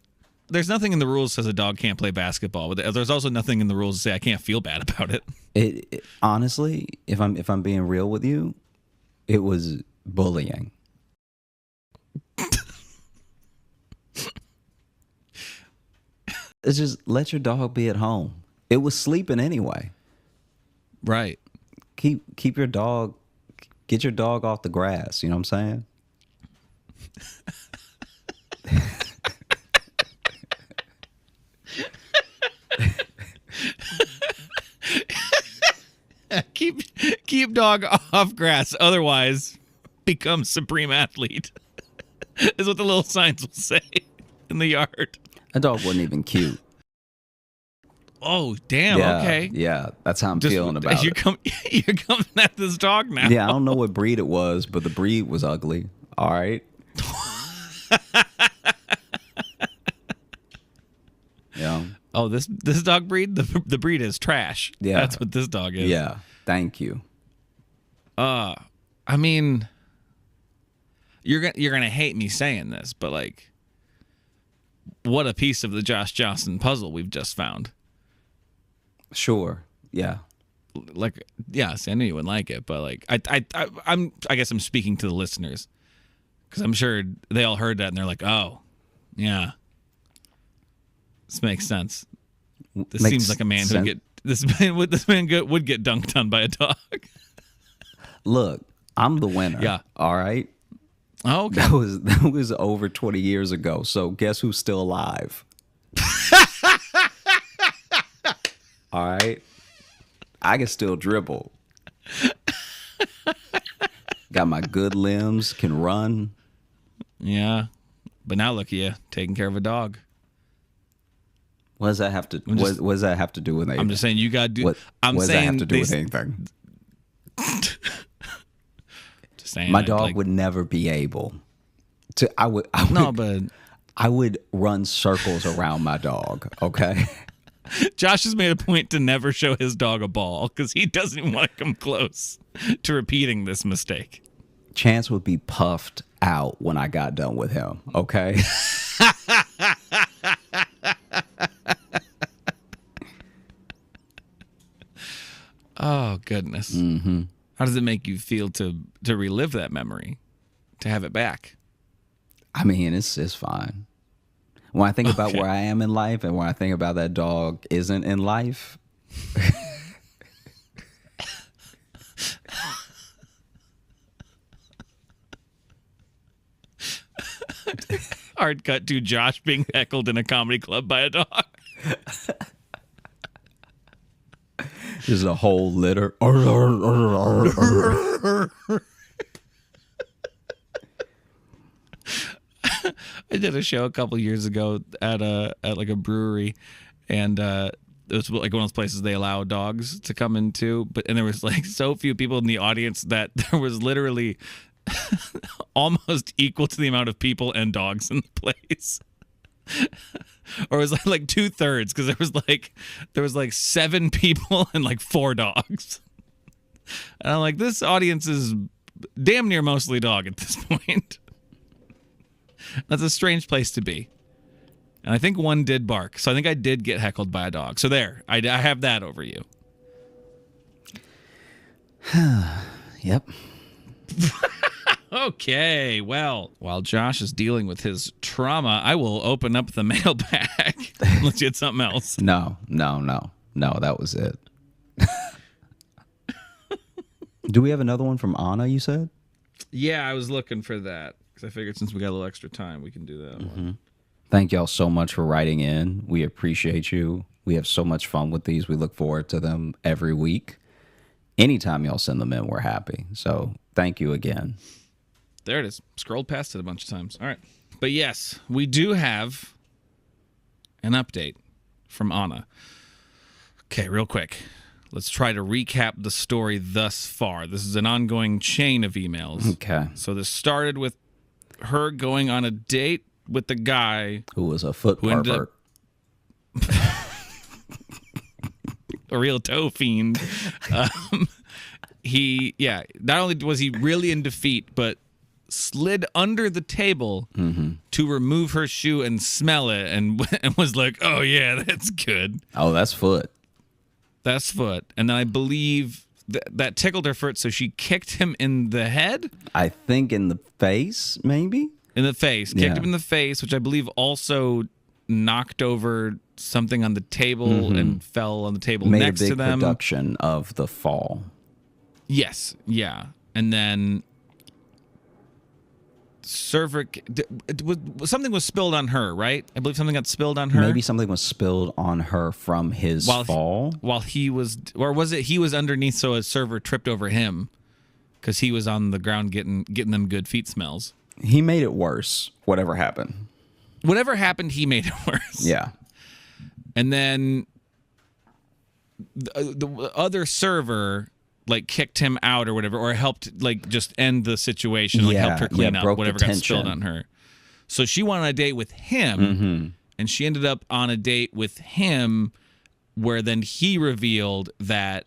There's nothing in the rules that says a dog can't play basketball, but there's also nothing in the rules that say I can't feel bad about it. It honestly, if I'm being real with you, it was bullying. It's just let your dog be at home. It was sleeping anyway. Right. Keep your dog, get your dog off the grass. You know what I'm saying? Keep dog off grass, otherwise become supreme athlete. Is what the little signs will say in the yard. That dog wasn't even cute. Oh, damn. Yeah, Okay. Yeah, that's how I'm feeling about you're it. You're coming at this dog now. Yeah, I don't know what breed it was, but the breed was ugly. All right. Yeah. Oh, this dog breed? The breed is trash. Yeah. That's what this dog is. Yeah. Thank you. I mean, you're gonna hate me saying this, but like, what a piece of the Josh Johnson puzzle we've just found. Sure. Yeah. Like, yes, I knew you wouldn't like it, but like, I guess I'm speaking to the listeners because I'm sure they all heard that and they're like, oh, yeah, this makes sense. This Makes seems like a man sense. who would get dunked on by a dog. Look, I'm the winner. Yeah. All right. Oh, okay. That was over 20 years ago. So guess who's still alive? All right. I can still dribble. Got my good limbs, can run. Yeah, but now look at you taking care of a dog. What does that have to? What does that have to do with anything? I'm just saying you got to do. What does that have to do with anything? Just saying, My dog would never be able to. I would. But I would run circles around my dog. Okay. Josh has made a point to never show his dog a ball because he doesn't want to come close to repeating this mistake. Chance would be puffed out when I got done with him. Okay. Oh goodness. Mm-hmm. How does it make you feel to relive that memory, to have it back? I mean, it's fine. When I think about where I am in life and when I think about that dog isn't in life. Hard cut to Josh being heckled in a comedy club by a dog. There's a whole litter. I did a show a couple years ago at like a brewery, and it was like one of those places they allow dogs to come into, and there was like so few people in the audience that there was literally almost equal to the amount of people and dogs in the place. Or it was like 2/3, because there was like 7 people and like 4 dogs. And I'm like, this audience is damn near mostly dog at this point. That's a strange place to be. And I think one did bark, so I think I did get heckled by a dog. So there, I have that over you. Yep. Okay, well, while Josh is dealing with his trauma, I will open up the mailbag. Unless you had something else. No, that was it. Do we have another one from Anna, you said? Yeah, I was looking for that, because I figured since we got a little extra time, we can do that one. Thank y'all so much for writing in. We appreciate you. We have so much fun with these. We look forward to them every week. Anytime y'all send them in, we're happy. So thank you again. There it is. Scrolled past it a bunch of times. All right. But yes, we do have an update from Anna. Okay, real quick. Let's try to recap the story thus far. This is an ongoing chain of emails. Okay. So this started with her going on a date with the guy who was a foot who ended pervert. A real toe fiend. Not only was he really in defeat, but slid under the table to remove her shoe and smell it, and was like, oh yeah, that's good. Oh, that's foot. That's foot. And then I believe that tickled her foot, so she kicked him in the head? I think in the face, maybe? In the face. Kicked him in the face, which I believe also knocked over something on the table and fell on the table next to them. Made a big production of the fall. Yes. Yeah. And then something was spilled on her, right? I believe something got spilled on her. Maybe something was spilled on her from his fall. While he was, or was it he was underneath, so a server tripped over him because he was on the ground getting them good feet smells. He made it worse, whatever happened. Whatever happened, he made it worse. Yeah. And then the other server like kicked him out or whatever, or helped like just end the situation, like helped her clean up whatever got spilled on her. So she went on a date with him, and she ended up on a date with him where then he revealed that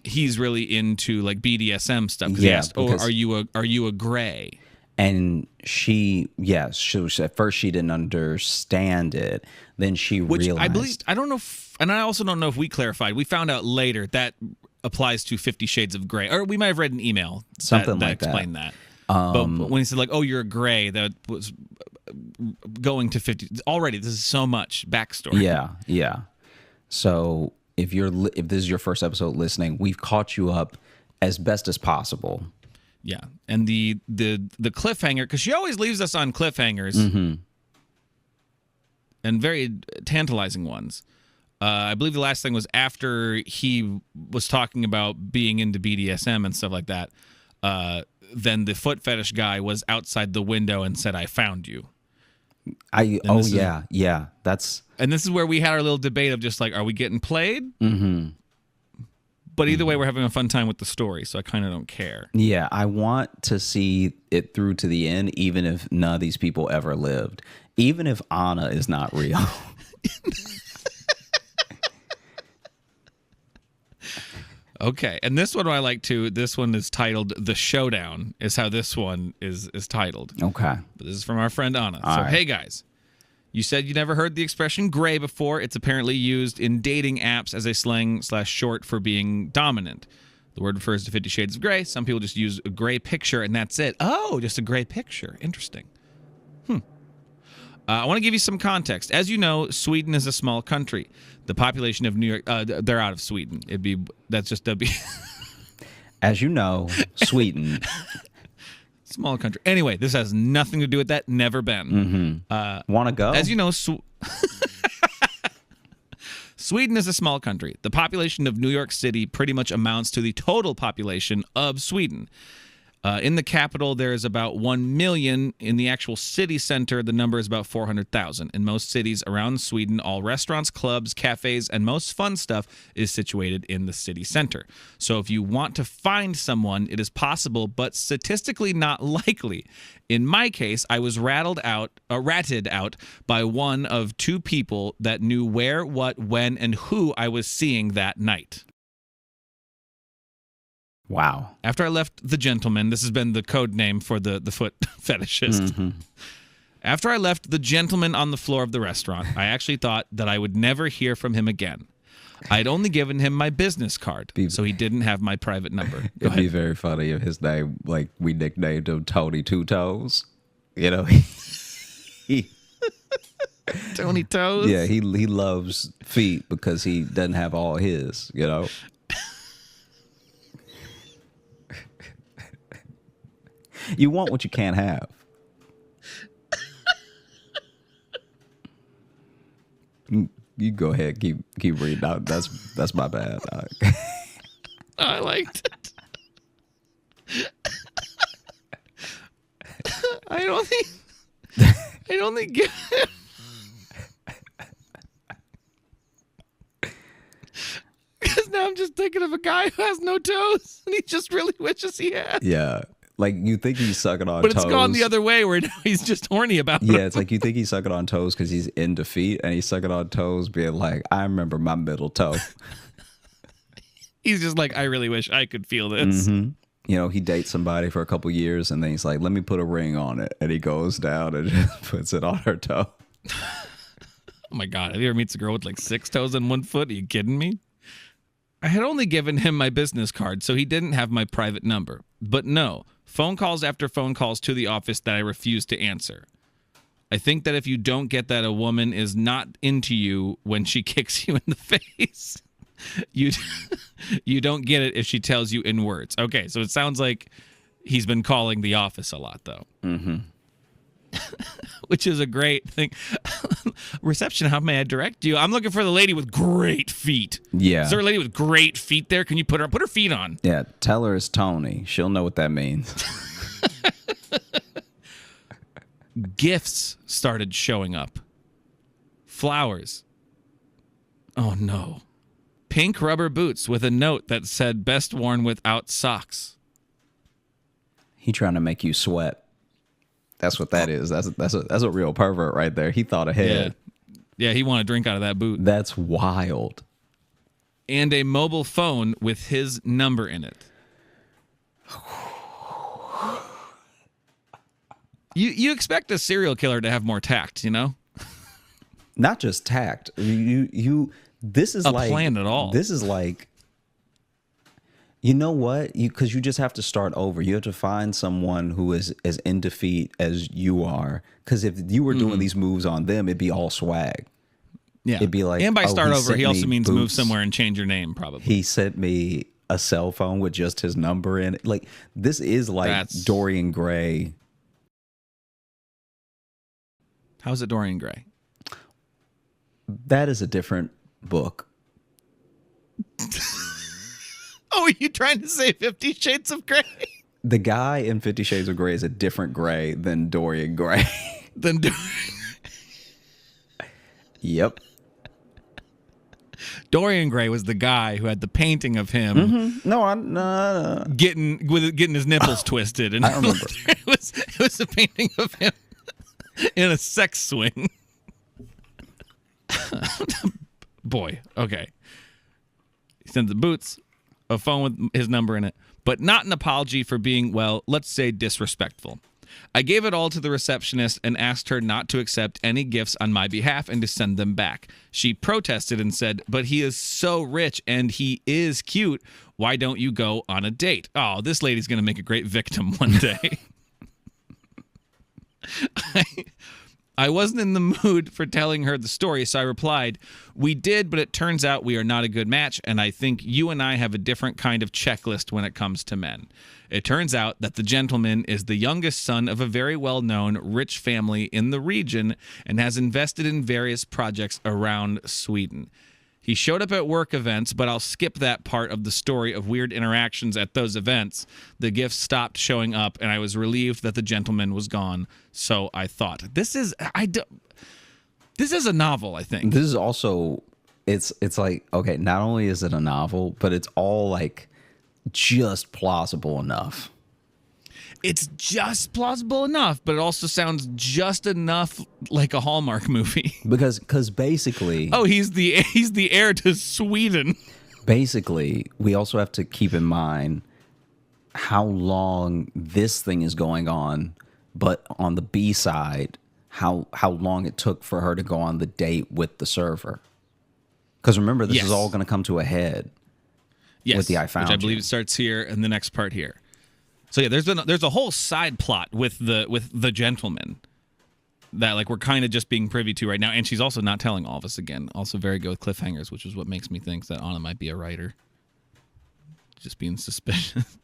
he's really into like BDSM stuff. Because he asked, "Oh, are you a gray?" And she was, at first she didn't understand it. Then she realized. I believe, I don't know, and I also don't know if we clarified. We found out later that applies to 50 Shades of Grey, or we might have read an email that explained that. But when he said like, "Oh, you're a gray," that was going to 50. Already, this is so much backstory. Yeah. So if this is your first episode listening, we've caught you up as best as possible. Yeah, and the cliffhanger, because she always leaves us on cliffhangers, and very tantalizing ones. I believe the last thing was after he was talking about being into BDSM and stuff like that. Then the foot fetish guy was outside the window and said, "I found you." That's. And this is where we had our little debate of just like, are we getting played? But either way, we're having a fun time with the story, so I kind of don't care. Yeah, I want to see it through to the end, even if none of these people ever lived. Even if Anna is not real. Okay, and this one I like too. This one is titled "The Showdown." Is how this one is titled. Okay, but this is from our friend Anna. All right. Hey guys, you said you never heard the expression "gray" before. It's apparently used in dating apps as a slang/short for being dominant. The word refers to 50 Shades of Grey. Some people just use a gray picture and that's it. Oh, just a gray picture. Interesting. I want to give you some context. As you know, Sweden is a small country. The population of New York, they're out of Sweden. That's just W. As you know, Sweden. Small country. Anyway, this has nothing to do with that. Never been. Want to go? As you know, Sweden is a small country. The population of New York City pretty much amounts to the total population of Sweden. In the capital, there is about 1 million. In the actual city center, the number is about 400,000. In most cities around Sweden, all restaurants, clubs, cafes, and most fun stuff is situated in the city center. So if you want to find someone, it is possible, but statistically not likely. In my case, I was ratted out by one of two people that knew where, what, when, and who I was seeing that night. Wow. After I left the gentleman, this has been the code name for the foot fetishist. Mm-hmm. After I left the gentleman on the floor of the restaurant, I actually thought that I would never hear from him again. I'd only given him my business card, so he didn't have my private number. It'd be very funny if his name, like, we nicknamed him Tony Two Toes. You know, he Tony Toes? yeah, he loves feet because he doesn't have all his, you know. You want what you can't have. You go ahead, keep reading out. That's my bad. I liked it. I don't think because now I'm just thinking of a guy who has no toes and he just really wishes he had. Yeah. Like, you think he's sucking on But toes. it's gone the other way where now he's just horny about it. Yeah, it's like you think he's sucking on toes because he's into feet, and he's sucking on toes being like, I remember my middle toe. He's just like, I really wish I could feel this. Mm-hmm. You know, he dates somebody for a couple years, and then he's like, let me put a ring on it. And he goes down and just puts it on her toe. Oh my God. Have you ever met a girl with like 6 toes and 1 foot? Are you kidding me? I had only given him my business card, so he didn't have my private number. But no, phone calls after phone calls to the office that I refused to answer. I think that if you don't get that a woman is not into you when she kicks you in the face, you don't get it if she tells you in words. Okay, so it sounds like he's been calling the office a lot, though. Mm-hmm. Which is a great thing. Reception, how may I direct you? I'm looking for the lady with great feet. Yeah. Is there a lady with great feet there? Can you put her feet on? Yeah, tell her it's Tony. She'll know what that means. Gifts started showing up. Flowers. Oh, no. Pink rubber boots with a note that said best worn without socks. He trying to make you sweat. That's what that is. That's a real pervert right there. He thought ahead. Yeah, he wanted to drink out of that boot. That's wild. And a mobile phone with his number in it. You expect a serial killer to have more tact, you know? Not just tact. This is A like plan at all. This is like, you know what? Because you just have to start over. You have to find someone who is as into feet as you are. Because if you were doing these moves on them, it'd be all swag. Yeah. It'd be like, and by start over, sent he also me means move boots. somewhere and change your name, probably. He sent me a cell phone with just his number in it. Like, this is like That's- Dorian Gray. How's it Dorian Gray? That is a different book. Oh, are you trying to say 50 Shades of Grey? The guy in 50 Shades of Grey is a different Gray than Dorian Gray. Yep. Dorian Gray was the guy who had the painting of him No. getting his nipples twisted, and I remember. it was a painting of him in a sex swing. Boy, okay. He sends the boots, a phone with his number in it, but not an apology for being, well, let's say disrespectful. I gave it all to the receptionist and asked her not to accept any gifts on my behalf and to send them back. She protested and said, but he is so rich and he is cute. Why don't you go on a date? Oh, this lady's going to make a great victim one day. I wasn't in the mood for telling her the story, so I replied, we did, but it turns out we are not a good match, and I think you and I have a different kind of checklist when it comes to men. It turns out that the gentleman is the youngest son of a very well-known rich family in the region and has invested in various projects around Sweden. He showed up at work events, but I'll skip that part of the story of weird interactions at those events. The gifts stopped showing up, and I was relieved that the gentleman was gone. So I thought, this is a novel, I think. This is also, it's like, okay, not only is it a novel, but it's all like just plausible enough. It's just plausible enough, but it also sounds just enough like a Hallmark movie. Because basically, oh, he's the heir to Sweden. Basically, we also have to keep in mind how long this thing is going on, but on the B side, how long it took for her to go on the date with the server. Because remember, this is all going to come to a head. Yes, with the I found which I believe you. it starts here and the next part here. So yeah, there's a whole side plot with the gentleman that like we're kind of just being privy to right now, and she's also not telling all of us again. Also very good with cliffhangers, which is what makes me think that Anna might be a writer. Just being suspicious.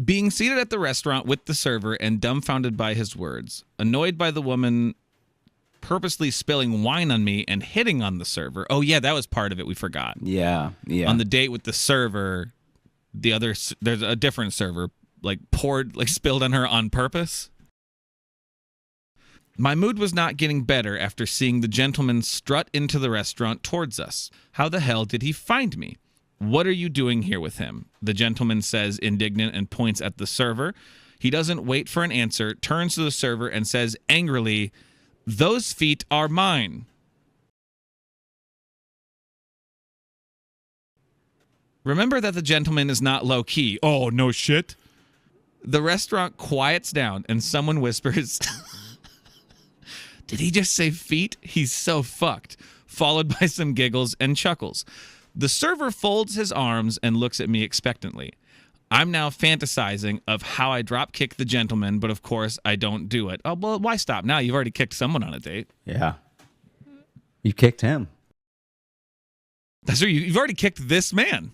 Being seated at the restaurant with the server and dumbfounded by his words, annoyed by the woman purposely spilling wine on me and hitting on the server. Oh yeah, that was part of it. We forgot. Yeah. On the date with the server, there's a different server like spilled on her on purpose. My mood was not getting better after seeing the gentleman strut into the restaurant towards us. How the hell did he find me? What are you doing here with him? The gentleman says, indignant, and points at the server. He doesn't wait for an answer, turns to the server and says angrily, "Those feet are mine." Remember that the gentleman is not low-key. Oh, no shit. The restaurant quiets down and someone whispers, "Did he just say feet? He's so fucked," followed by some giggles and chuckles. The server folds his arms and looks at me expectantly. I'm now fantasizing of how I drop kick the gentleman, but of course I don't do it. Oh, well, why stop now? You've already kicked someone on a date. Yeah. You kicked him. That's right. You've already kicked this man.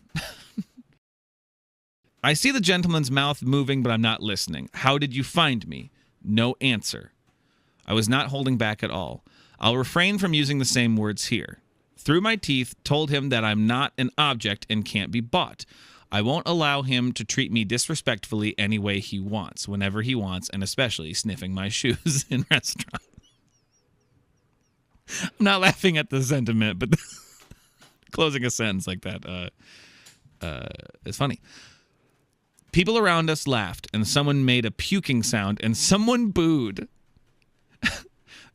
I see the gentleman's mouth moving, but I'm not listening. How did you find me? No answer. I was not holding back at all. I'll refrain from using the same words here. Through my teeth, told him that I'm not an object and can't be bought. I won't allow him to treat me disrespectfully any way he wants, whenever he wants, and especially sniffing my shoes in restaurants. I'm not laughing at the sentiment, but closing a sentence like that is funny. People around us laughed, and someone made a puking sound, and someone booed.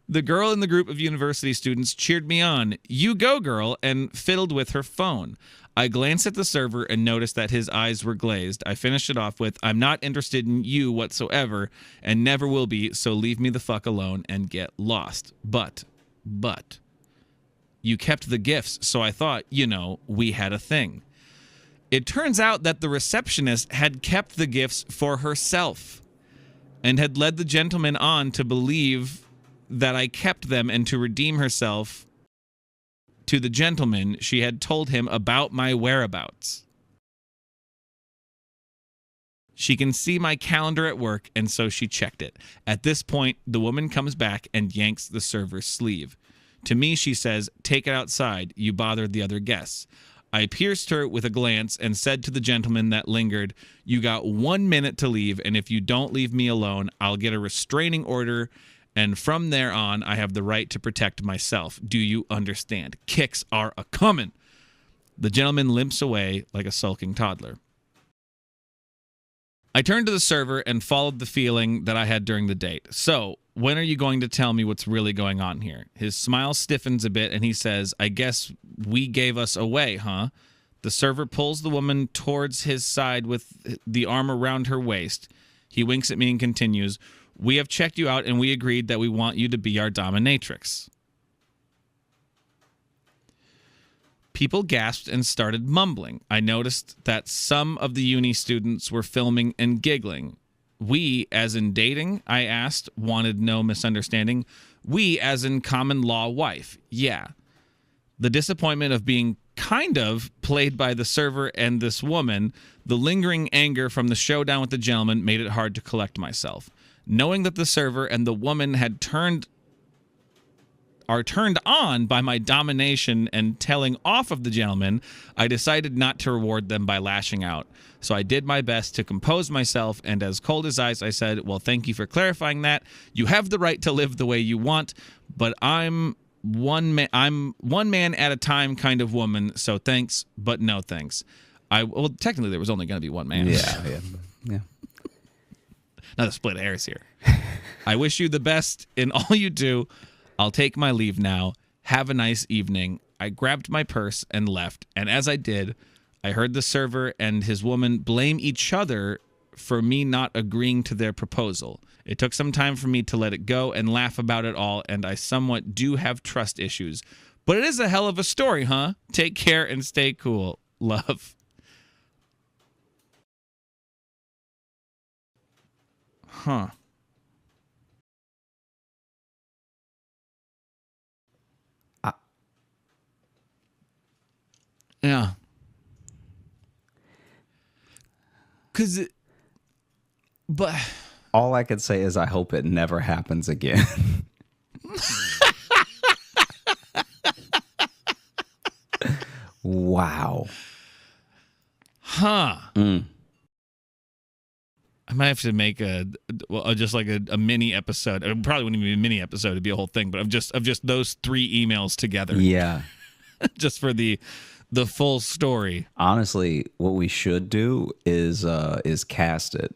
The girl in the group of university students cheered me on, "You go, girl," and fiddled with her phone. I glanced at the server and noticed that his eyes were glazed. I finished it off with, "I'm not interested in you whatsoever and never will be, so leave me the fuck alone and get lost. But, you kept the gifts, so I thought, we had a thing." It turns out that the receptionist had kept the gifts for herself and had led the gentleman on to believe that I kept them, and to redeem herself to the gentleman, she had told him about my whereabouts. She can see my calendar at work, and so she checked it. At this point, the woman comes back and yanks the server's sleeve. To me, she says, "Take it outside. You bothered the other guests." I pierced her with a glance and said to the gentleman that lingered, "You got 1 minute to leave, and if you don't leave me alone, I'll get a restraining order, and from there on, I have the right to protect myself. Do you understand? Kicks are a-comin'." The gentleman limps away like a sulking toddler. I turned to the server and followed the feeling that I had during the date. "So, when are you going to tell me what's really going on here?" His smile stiffens a bit and he says, "I guess we gave us away, huh?" The server pulls the woman towards his side with the arm around her waist. He winks at me and continues, "We have checked you out and we agreed that we want you to be our dominatrix." People gasped and started mumbling. I noticed that some of the uni students were filming and giggling. "We, as in dating?" I asked, wanted no misunderstanding. "We, as in common law wife. Yeah." The disappointment of being kind of played by the server and this woman, the lingering anger from the showdown with the gentleman made it hard to collect myself. Knowing that the server and the woman had turned are turned on by my domination and telling off of the gentleman, I decided not to reward them by lashing out. So I did my best to compose myself, and as cold as ice, I said, well, thank you for clarifying that. You have the right to live the way you want, but I'm one man at a time kind of woman, so thanks, but no thanks. Well, technically, there was only going to be one man. Yeah. Not a split hairs here. I wish you the best in all you do. I'll take my leave now. Have a nice evening. I grabbed my purse and left, and as I did, I heard the server and his woman blame each other for me not agreeing to their proposal. It took some time for me to let it go and laugh about it all, and I somewhat do have trust issues. But it is a hell of a story, huh? Take care and stay cool. Love. Huh. Yeah. But all I could say is I hope it never happens again. Wow. Huh. I might have to make just like a mini episode. It probably wouldn't even be a mini episode; it'd be a whole thing. But of just those 3 emails together. Yeah. Just for the full story. Honestly, what we should do is cast it.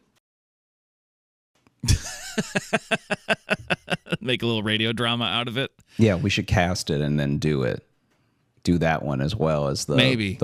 Make a little radio drama out of it. Yeah, we should cast it and then do it. Do that one as well as the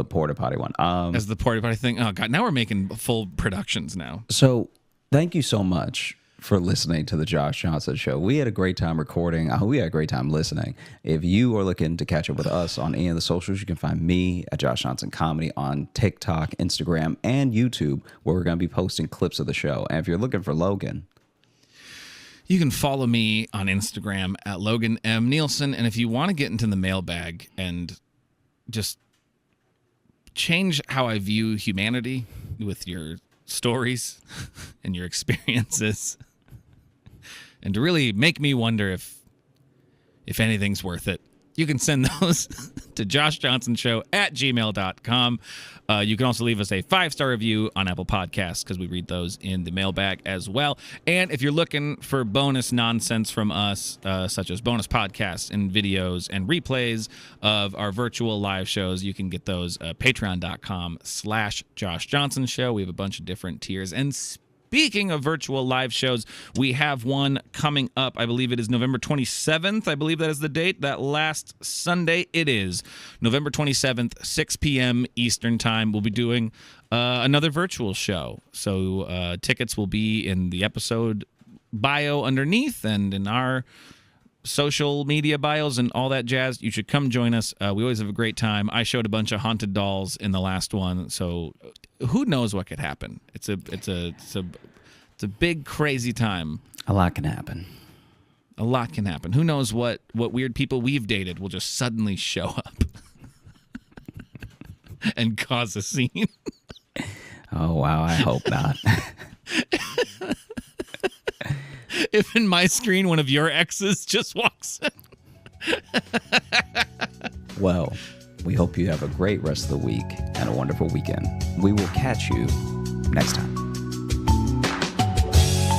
porta potty one. As the porta potty thing. Oh God, now we're making full productions now. So thank you so much for listening to the Josh Johnson Show. We had a great time recording. I hope we had a great time listening. If you are looking to catch up with us on any of the socials, you can find me at Josh Johnson Comedy on TikTok, Instagram, and YouTube, where we're going to be posting clips of the show. And if you're looking for Logan, you can follow me on Instagram at Logan M. Nielsen. And if you want to get into the mailbag and just change how I view humanity with your stories and your experiences, and to really make me wonder if anything's worth it, you can send those to joshjohnsonshow@gmail.com. You can also leave us a 5-star review on Apple Podcasts, because we read those in the mailbag as well. And if you're looking for bonus nonsense from us, such as bonus podcasts and videos and replays of our virtual live shows, you can get those patreon.com/Josh Johnson Show. We have a bunch of different tiers. And speaking of virtual live shows, we have one coming up. I believe it is November 27th. I believe that is the date. That last Sunday, it is November 27th, 6 p.m. Eastern Time. We'll be doing another virtual show. So tickets will be in the episode bio underneath and in our social media bios and all that jazz. You should come join us. We always have a great time. I showed a bunch of haunted dolls in the last one, so who knows what could happen. It's a big crazy time. a lot can happen. A lot can happen. Who knows what weird people we've dated will just suddenly show up and cause a scene. Oh, wow. I hope not. If in my screen one of your exes just walks in. Well, we hope you have a great rest of the week and a wonderful weekend. We will catch you next time.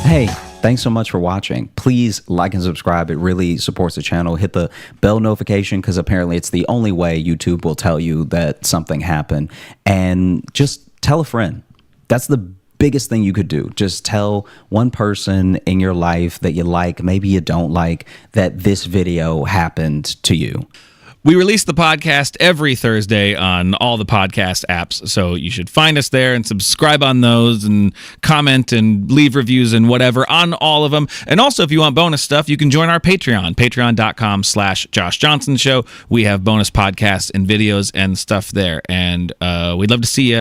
Hey, thanks so much for watching. Please like and subscribe. It really supports the channel. Hit the bell notification, because apparently it's the only way YouTube will tell you that something happened. And just tell a friend. That's the biggest thing you could do. Just tell one person in your life that you like, maybe you don't like, that this video happened to you. We release the podcast every Thursday on all the podcast apps, so you should find us there and subscribe on those and comment and leave reviews and whatever on all of them. And also, if you want bonus stuff, you can join our Patreon, patreon.com/Josh Johnson Show. We have bonus podcasts and videos and stuff there, and we'd love to see you.